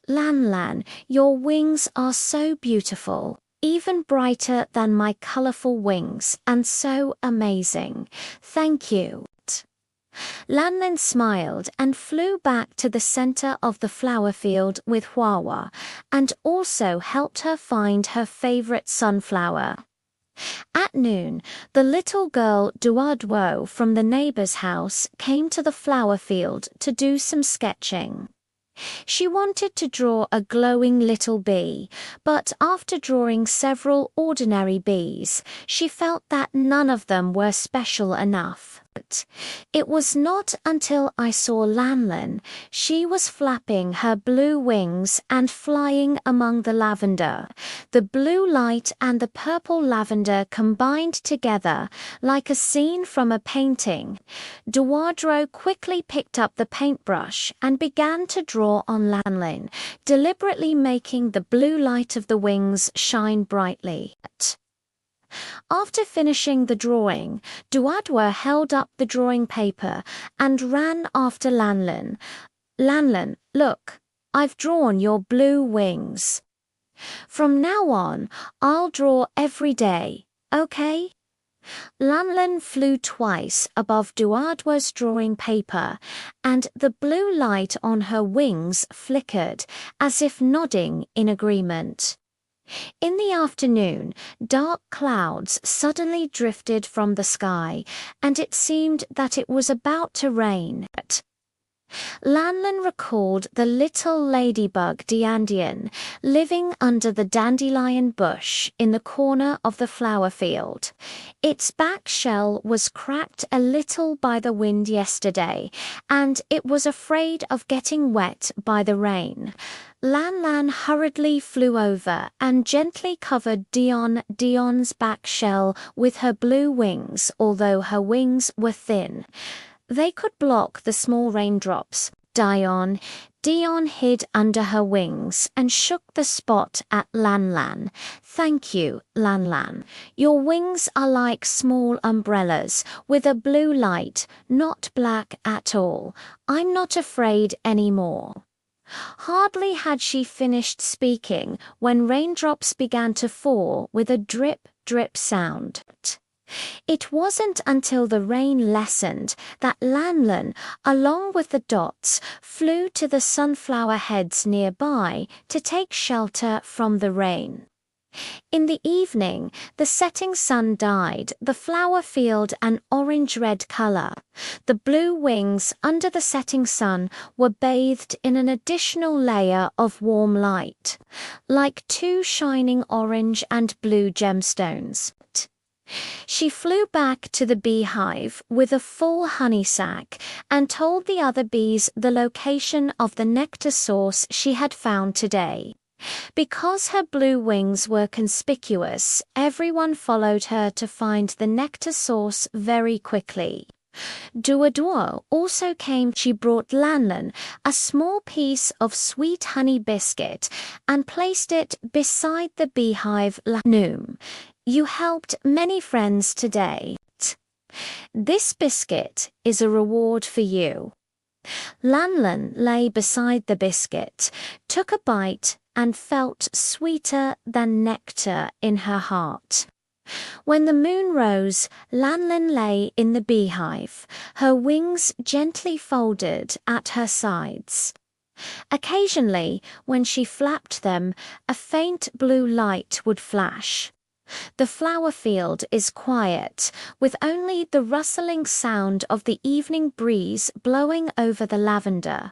Lan, your wings are so beautiful, even brighter than my colorful wings, and so amazing. Thank you. Lan smiled and flew back to the center of the flower field with Hua, and also helped her find her favorite sunflower. At noon, the little girl Duadwo from the neighbor's house came to the flower field to do some sketching. She wanted to draw a glowing little bee, but after drawing several ordinary bees, she felt that none of them were special enough. It was not until I saw Lanlan. She was flapping her blue wings and flying among the lavender. The blue light and the purple lavender combined together like a scene from a painting. Duadro quickly picked up the paintbrush and began to draw on Lanlan, deliberately making the blue light of the wings shine brightly. After finishing the drawing, Duadwa held up the drawing paper and ran after Lanlan. Lanlan, look, I've drawn your blue wings. From now on, I'll draw every day, okay? Lanlan flew twice above Duadwa's drawing paper, and the blue light on her wings flickered, as if nodding in agreement. In the afternoon, dark clouds suddenly drifted from the sky, and it seemed that it was about to rain. Lanlan recalled the little ladybug Diandian living under the dandelion bush in the corner of the flower field. Its back shell was cracked a little by the wind yesterday, and it was afraid of getting wet by the rain. Lanlan hurriedly flew over and gently covered Dion's back shell with her blue wings, although her wings were thin. They could block the small raindrops. Dion hid under her wings and shook the spot at Lanlan. Thank you, Lanlan. Your wings are like small umbrellas with a blue light, not black at all. I'm not afraid anymore. Hardly had she finished speaking when raindrops began to fall with a drip, drip sound. It wasn't until the rain lessened that Lanlan, along with the dots, flew to the sunflower heads nearby to take shelter from the rain. In the evening, the setting sun dyed the flower field an orange-red color. The blue wings under the setting sun were bathed in an additional layer of warm light, like two shining orange and blue gemstones. She flew back to the beehive with a full honey sac and told the other bees the location of the nectar source she had found today. Because her blue wings were conspicuous, everyone followed her to find the nectar source very quickly. Duaduo also came. She brought Lanlan a small piece of sweet honey biscuit and placed it beside the beehive. Lanum, you helped many friends today. This biscuit is a reward for you. Lanlan lay beside the biscuit, took a bite, and felt sweeter than nectar in her heart. When the moon rose, Lanlan lay in the beehive, her wings gently folded at her sides. Occasionally, when she flapped them, a faint blue light would flash. The flower field is quiet, with only the rustling sound of the evening breeze blowing over the lavender.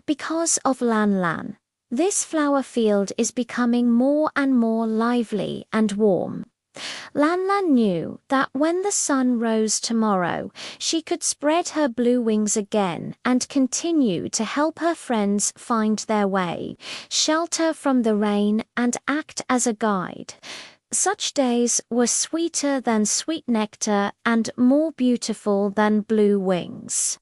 Because of Lanlan, this flower field is becoming more and more lively and warm. Lanlan knew that when the sun rose tomorrow, she could spread her blue wings again and continue to help her friends find their way, shelter from the rain, and act as a guide. Such days were sweeter than sweet nectar and more beautiful than blue wings.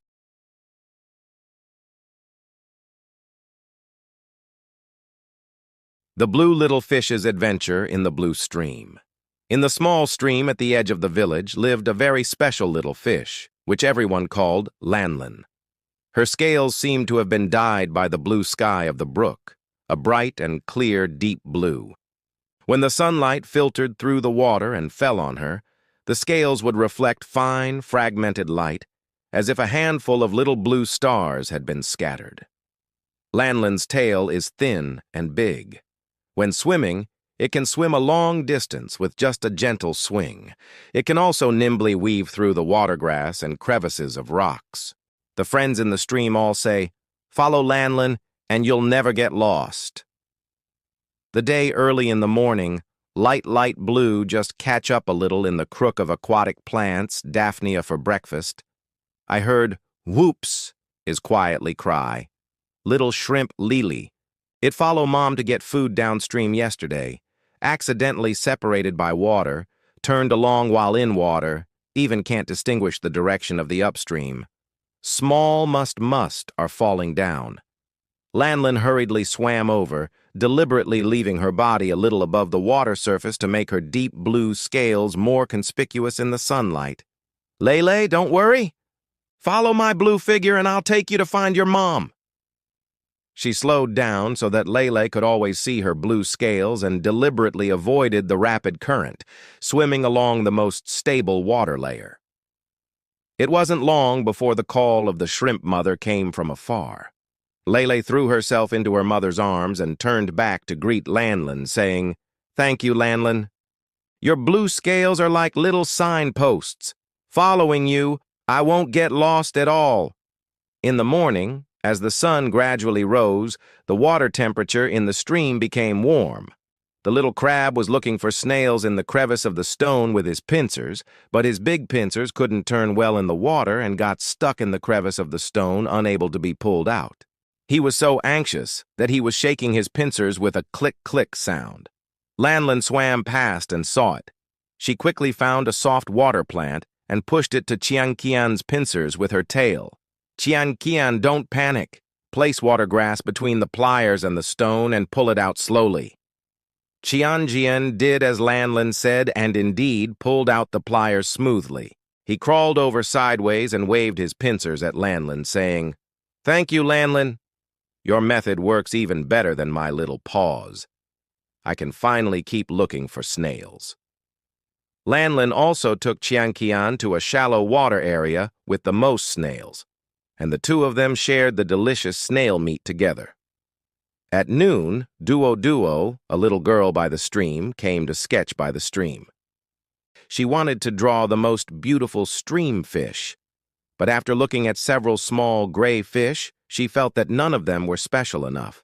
The Blue Little Fish's Adventure in the Blue Stream. In the small stream at the edge of the village lived a very special little fish, which everyone called Lanlan. Her scales seemed to have been dyed by the blue sky of the brook, a bright and clear deep blue. When the sunlight filtered through the water and fell on her, the scales would reflect fine, fragmented light, as if a handful of little blue stars had been scattered. Lanlan's tail is thin and big. When swimming, It can swim a long distance with just a gentle swing. It can also nimbly weave through the watergrass and crevices of rocks. The friends in the stream all say, "Follow Lanlin, and you'll never get lost." The day early in the morning, light blue, just catch up a little in the crook of aquatic plants, Daphnia for breakfast. I heard, "Whoops," his quietly cry. Little shrimp Lily. It follow Mom to get food downstream yesterday, accidentally separated by water, turned along while in water, even can't distinguish the direction of the upstream. Small must are falling down. Lanlin hurriedly swam over, deliberately leaving her body a little above the water surface to make her deep blue scales more conspicuous in the sunlight. "Lele, don't worry. Follow my blue figure and I'll take you to find your mom." She slowed down so that Lele could always see her blue scales and deliberately avoided the rapid current, swimming along the most stable water layer. It wasn't long before the call of the shrimp mother came from afar. Lele threw herself into her mother's arms and turned back to greet Lanlin, saying, "Thank you, Lanlin. Your blue scales are like little signposts. Following you, I won't get lost at all." In the morning, as the sun gradually rose, the water temperature in the stream became warm. The little crab was looking for snails in the crevice of the stone with his pincers, but his big pincers couldn't turn well in the water and got stuck in the crevice of the stone, unable to be pulled out. He was so anxious that he was shaking his pincers with a click-click sound. Lanlin swam past and saw it. She quickly found a soft water plant and pushed it to Qianqian's pincers with her tail. "Qianqian, don't panic. Place watergrass between the pliers and the stone and pull it out slowly." Qianqian did as Lanlin said and indeed pulled out the pliers smoothly. He crawled over sideways and waved his pincers at Lanlin, saying, "Thank you, Lanlin. Your method works even better than my little paws. I can finally keep looking for snails." Lanlin also took Qianqian to a shallow water area with the most snails, and the two of them shared the delicious snail meat together. At noon, Duo, a little girl by the stream, came to sketch by the stream. She wanted to draw the most beautiful stream fish, but after looking at several small gray fish, she felt that none of them were special enough.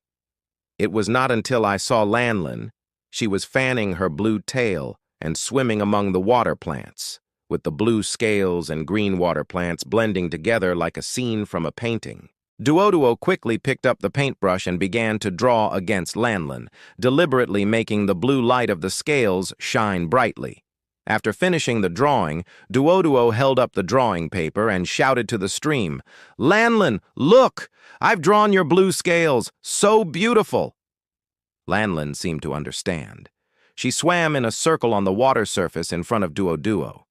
It was not until I saw Lanlin, she was fanning her blue tail and swimming among the water plants, with the blue scales and green water plants blending together like a scene from a painting. Duo quickly picked up the paintbrush and began to draw against Lanlin, deliberately making the blue light of the scales shine brightly. After finishing the drawing, Duo held up the drawing paper and shouted to the stream, "Lanlin, look! I've drawn your blue scales! So beautiful!" Lanlin seemed to understand. She swam in a circle on the water surface in front of Duo.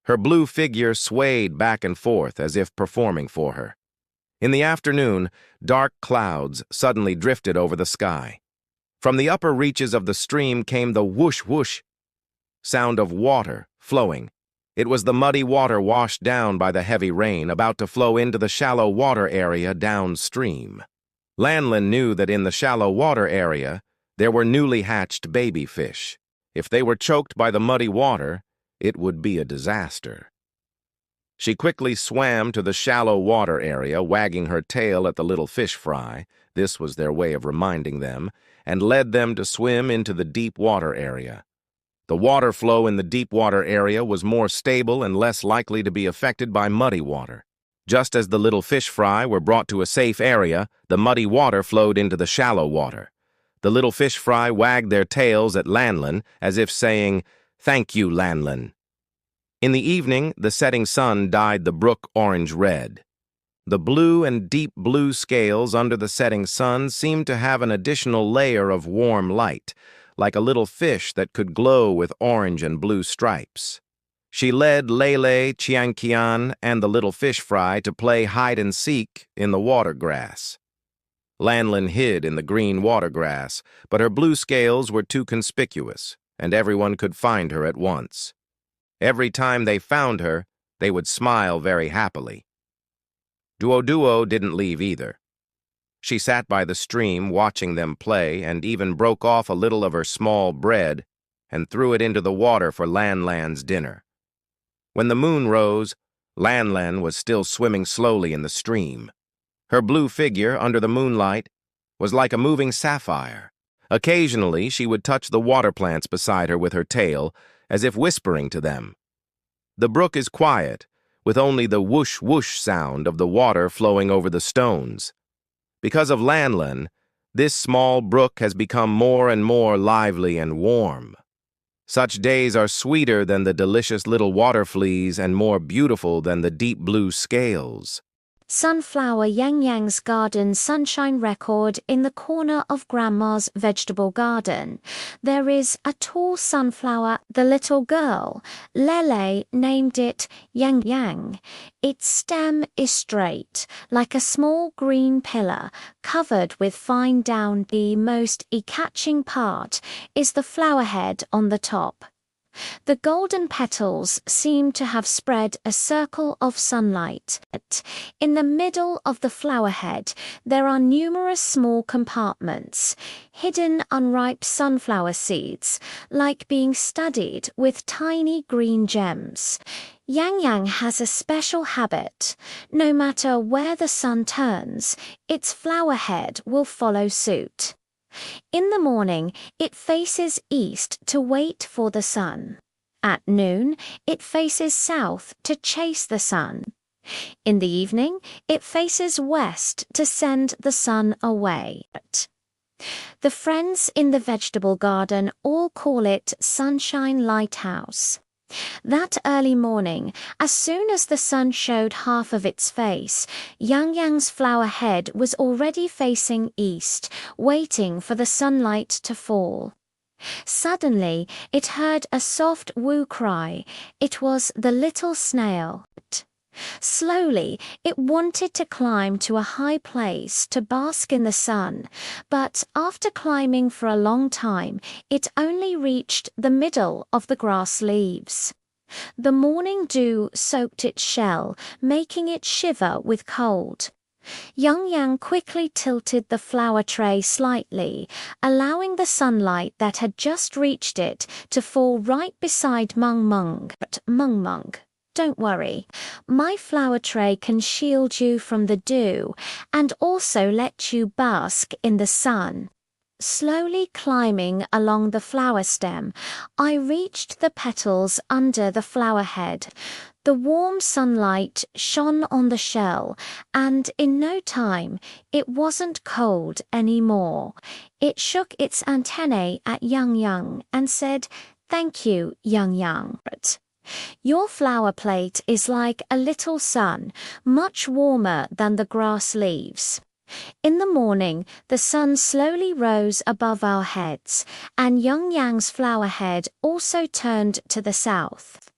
Her blue figure swayed back and forth as if performing for her. In the afternoon, dark clouds suddenly drifted over the sky. From the upper reaches of the stream came the whoosh-whoosh sound of water flowing. It was the muddy water washed down by the heavy rain, about to flow into the shallow water area downstream. Lanlin knew that in the shallow water area, there were newly hatched baby fish. If they were choked by the muddy water, it would be a disaster. She quickly swam to the shallow water area, wagging her tail at the little fish fry. This was their way of reminding them, and led them to swim into the deep water area. The water flow in the deep water area was more stable and less likely to be affected by muddy water. Just as the little fish fry were brought to a safe area, the muddy water flowed into the shallow water. The little fish fry wagged their tails at Lanlin, as if saying, "Thank you, Lanlin." In the evening, the setting sun dyed the brook orange-red. The blue and deep blue scales under the setting sun seemed to have an additional layer of warm light, like a little fish that could glow with orange and blue stripes. She led Lele, Qianqian, and the little fish fry to play hide-and-seek in the water grass. Lanlin hid in the green water grass, but her blue scales were too conspicuous, and everyone could find her at once. Every time they found her, they would smile very happily. Duo didn't leave either. She sat by the stream watching them play and even broke off a little of her small bread and threw it into the water for Lan Lan's dinner. When the moon rose, Lan Lan was still swimming slowly in the stream. Her blue figure under the moonlight was like a moving sapphire. Occasionally, she would touch the water plants beside her with her tail, as if whispering to them. The brook is quiet, with only the whoosh-whoosh sound of the water flowing over the stones. Because of Lan Lan, this small brook has become more and more lively and warm. Such days are sweeter than the delicious little water fleas and more beautiful than the deep blue scales. Sunflower Yang Yang's garden sunshine record in the corner of Grandma's vegetable garden. There is a tall sunflower. The little girl, Lele, named it Yang Yang. Its stem is straight, like a small green pillar, covered with fine down. The most eye-catching part is the flower head on the top. The golden petals seem to have spread a circle of sunlight. In the middle of the flower head, there are numerous small compartments, hidden unripe sunflower seeds, like being studded with tiny green gems. Yang Yang has a special habit. No matter where the sun turns, its flower head will follow suit. In the morning, it faces east to wait for the sun. At noon, it faces south to chase the sun. In the evening, it faces west to send the sun away. The friends in the vegetable garden all call it Sunshine Lighthouse. That early morning, as soon as the sun showed half of its face, Yang Yang's flower head was already facing east, waiting for the sunlight to fall. Suddenly, it heard a soft woo cry. It was the little snail. Slowly, it wanted to climb to a high place to bask in the sun, but after climbing for a long time, it only reached the middle of the grass leaves. The morning dew soaked its shell, making it shiver with cold. Yang Yang quickly tilted the flower tray slightly, allowing the sunlight that had just reached it to fall right beside Meng Meng. But Meng Meng, don't worry. My flower tray can shield you from the dew and also let you bask in the sun. Slowly climbing along the flower stem, I reached the petals under the flower head. The warm sunlight shone on the shell, and in no time, it wasn't cold anymore. It shook its antennae at Yang Yang and said, "Thank you, Yang Yang. Your flower plate is like a little sun, much warmer than the grass leaves." In the morning, the sun slowly rose above our heads, and Yang Yang's flower head also turned to the south.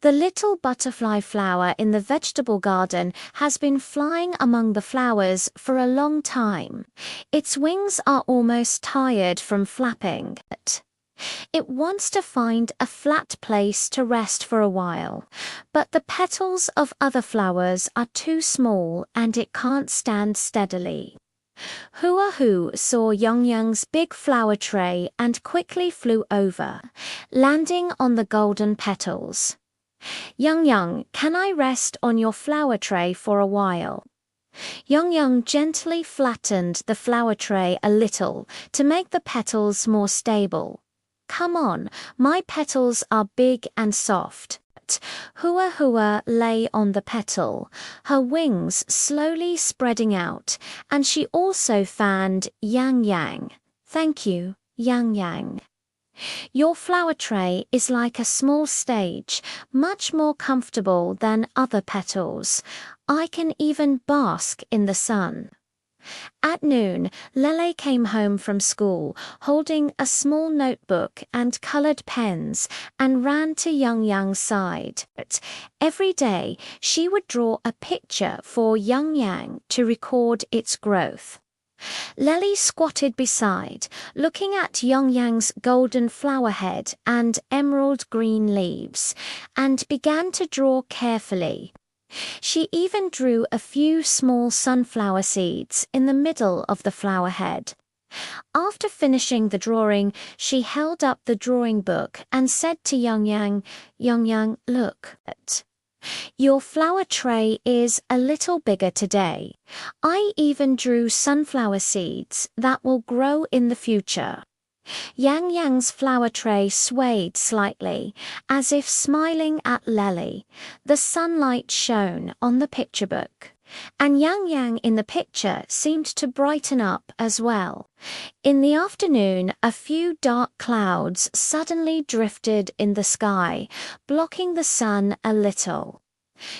The little butterfly flower in the vegetable garden has been flying among the flowers for a long time. Its wings are almost tired from flapping. It wants to find a flat place to rest for a while, but the petals of other flowers are too small and it can't stand steadily. Hua Hu saw Yang Yang's big flower tray and quickly flew over, landing on the golden petals. "Yang Yang, can I rest on your flower tray for a while?" Yang Yang gently flattened the flower tray a little to make the petals more stable. "Come on, my petals are big and soft." Hua Hua lay on the petal, her wings slowly spreading out, and she also fanned Yang Yang. "Thank you, Yang Yang. Your flower tray is like a small stage, much more comfortable than other petals. I can even bask in the sun." At noon, Lele came home from school, holding a small notebook and colored pens, and ran to Yang Yang's side. Every day, she would draw a picture for Yang Yang to record its growth. Lele squatted beside, looking at Yang Yang's golden flower head and emerald green leaves, and began to draw carefully. She even drew a few small sunflower seeds in the middle of the flower head. After finishing the drawing, she held up the drawing book and said to Yang Yang, look. Your flower tray is a little bigger today. I even drew sunflower seeds that will grow in the future. Yang's flower tray swayed slightly, as if smiling at Lely. The sunlight shone on the picture book, and Yang in the picture seemed to brighten up as well. In the afternoon, a few dark clouds suddenly drifted in the sky, blocking the sun a little.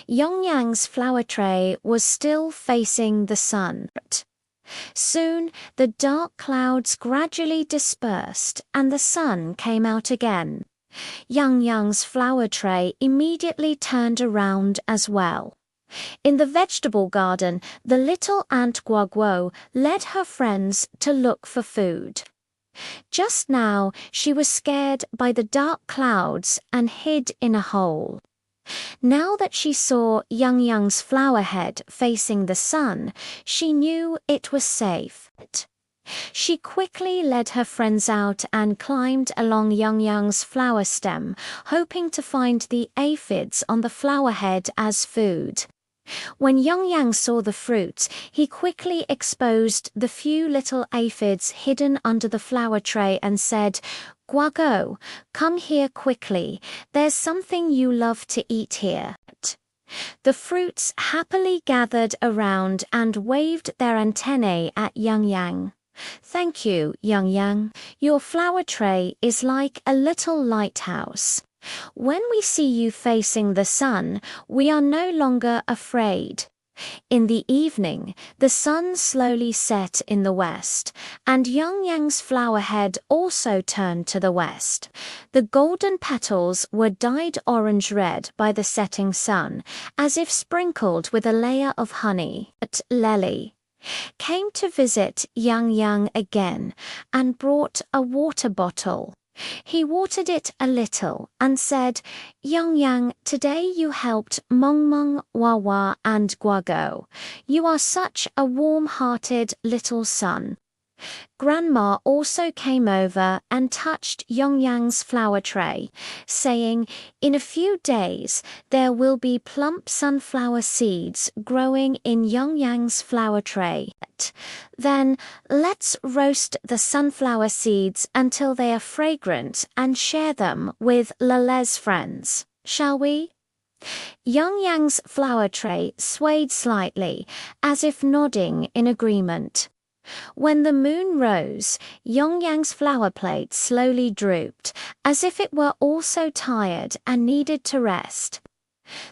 Yang's flower tray was still facing the sun. Soon, the dark clouds gradually dispersed and the sun came out again. Yang's flower tray immediately turned around as well. In the vegetable garden, the little ant Guoguo led her friends to look for food. Just now, she was scared by the dark clouds and hid in a hole. Now that she saw Yang's flower head facing the sun, she knew it was safe. She quickly led her friends out and climbed along Yang's flower stem, hoping to find the aphids on the flower head as food. When Yang saw the fruits, he quickly exposed the few little aphids hidden under the flower tray and said, Guago, come here quickly. There's something you love to eat here. The fruits happily gathered around and waved their antennae at Yang. Thank you, Yang. Your flower tray is like a little lighthouse. When we see you facing the sun, we are no longer afraid. In the evening, the sun slowly set in the west, and Yang's flower head also turned to the west. The golden petals were dyed orange-red by the setting sun, as if sprinkled with a layer of honey. Lely came to visit Yang again and brought a water bottle. He watered it a little and said, Yang, today you helped Meng, Wawa, and Guago. You are such a warm-hearted little son. Grandma also came over and touched Yang's flower tray, saying, in a few days there will be plump sunflower seeds growing in Yang's flower tray. Then let's roast the sunflower seeds until they are fragrant and share them with Lele's friends, shall we? Yang's flower tray swayed slightly, as if nodding in agreement. When the moon rose, Yang's flower plate slowly drooped, as if it were also tired and needed to rest.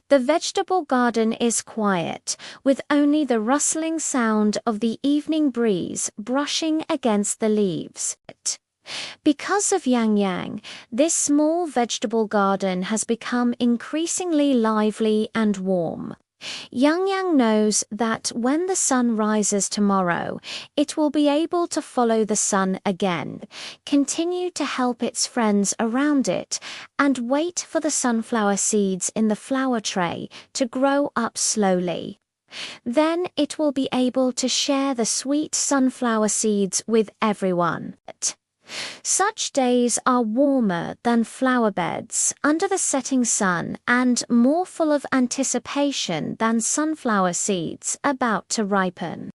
The vegetable garden is quiet, with only the rustling sound of the evening breeze brushing against the leaves. Because of Yang, this small vegetable garden has become increasingly lively and warm. Yang knows that when the sun rises tomorrow, it will be able to follow the sun again, continue to help its friends around it, and wait for the sunflower seeds in the flower tray to grow up slowly. Then it will be able to share the sweet sunflower seeds with everyone. Such days are warmer than flower beds under the setting sun and more full of anticipation than sunflower seeds about to ripen.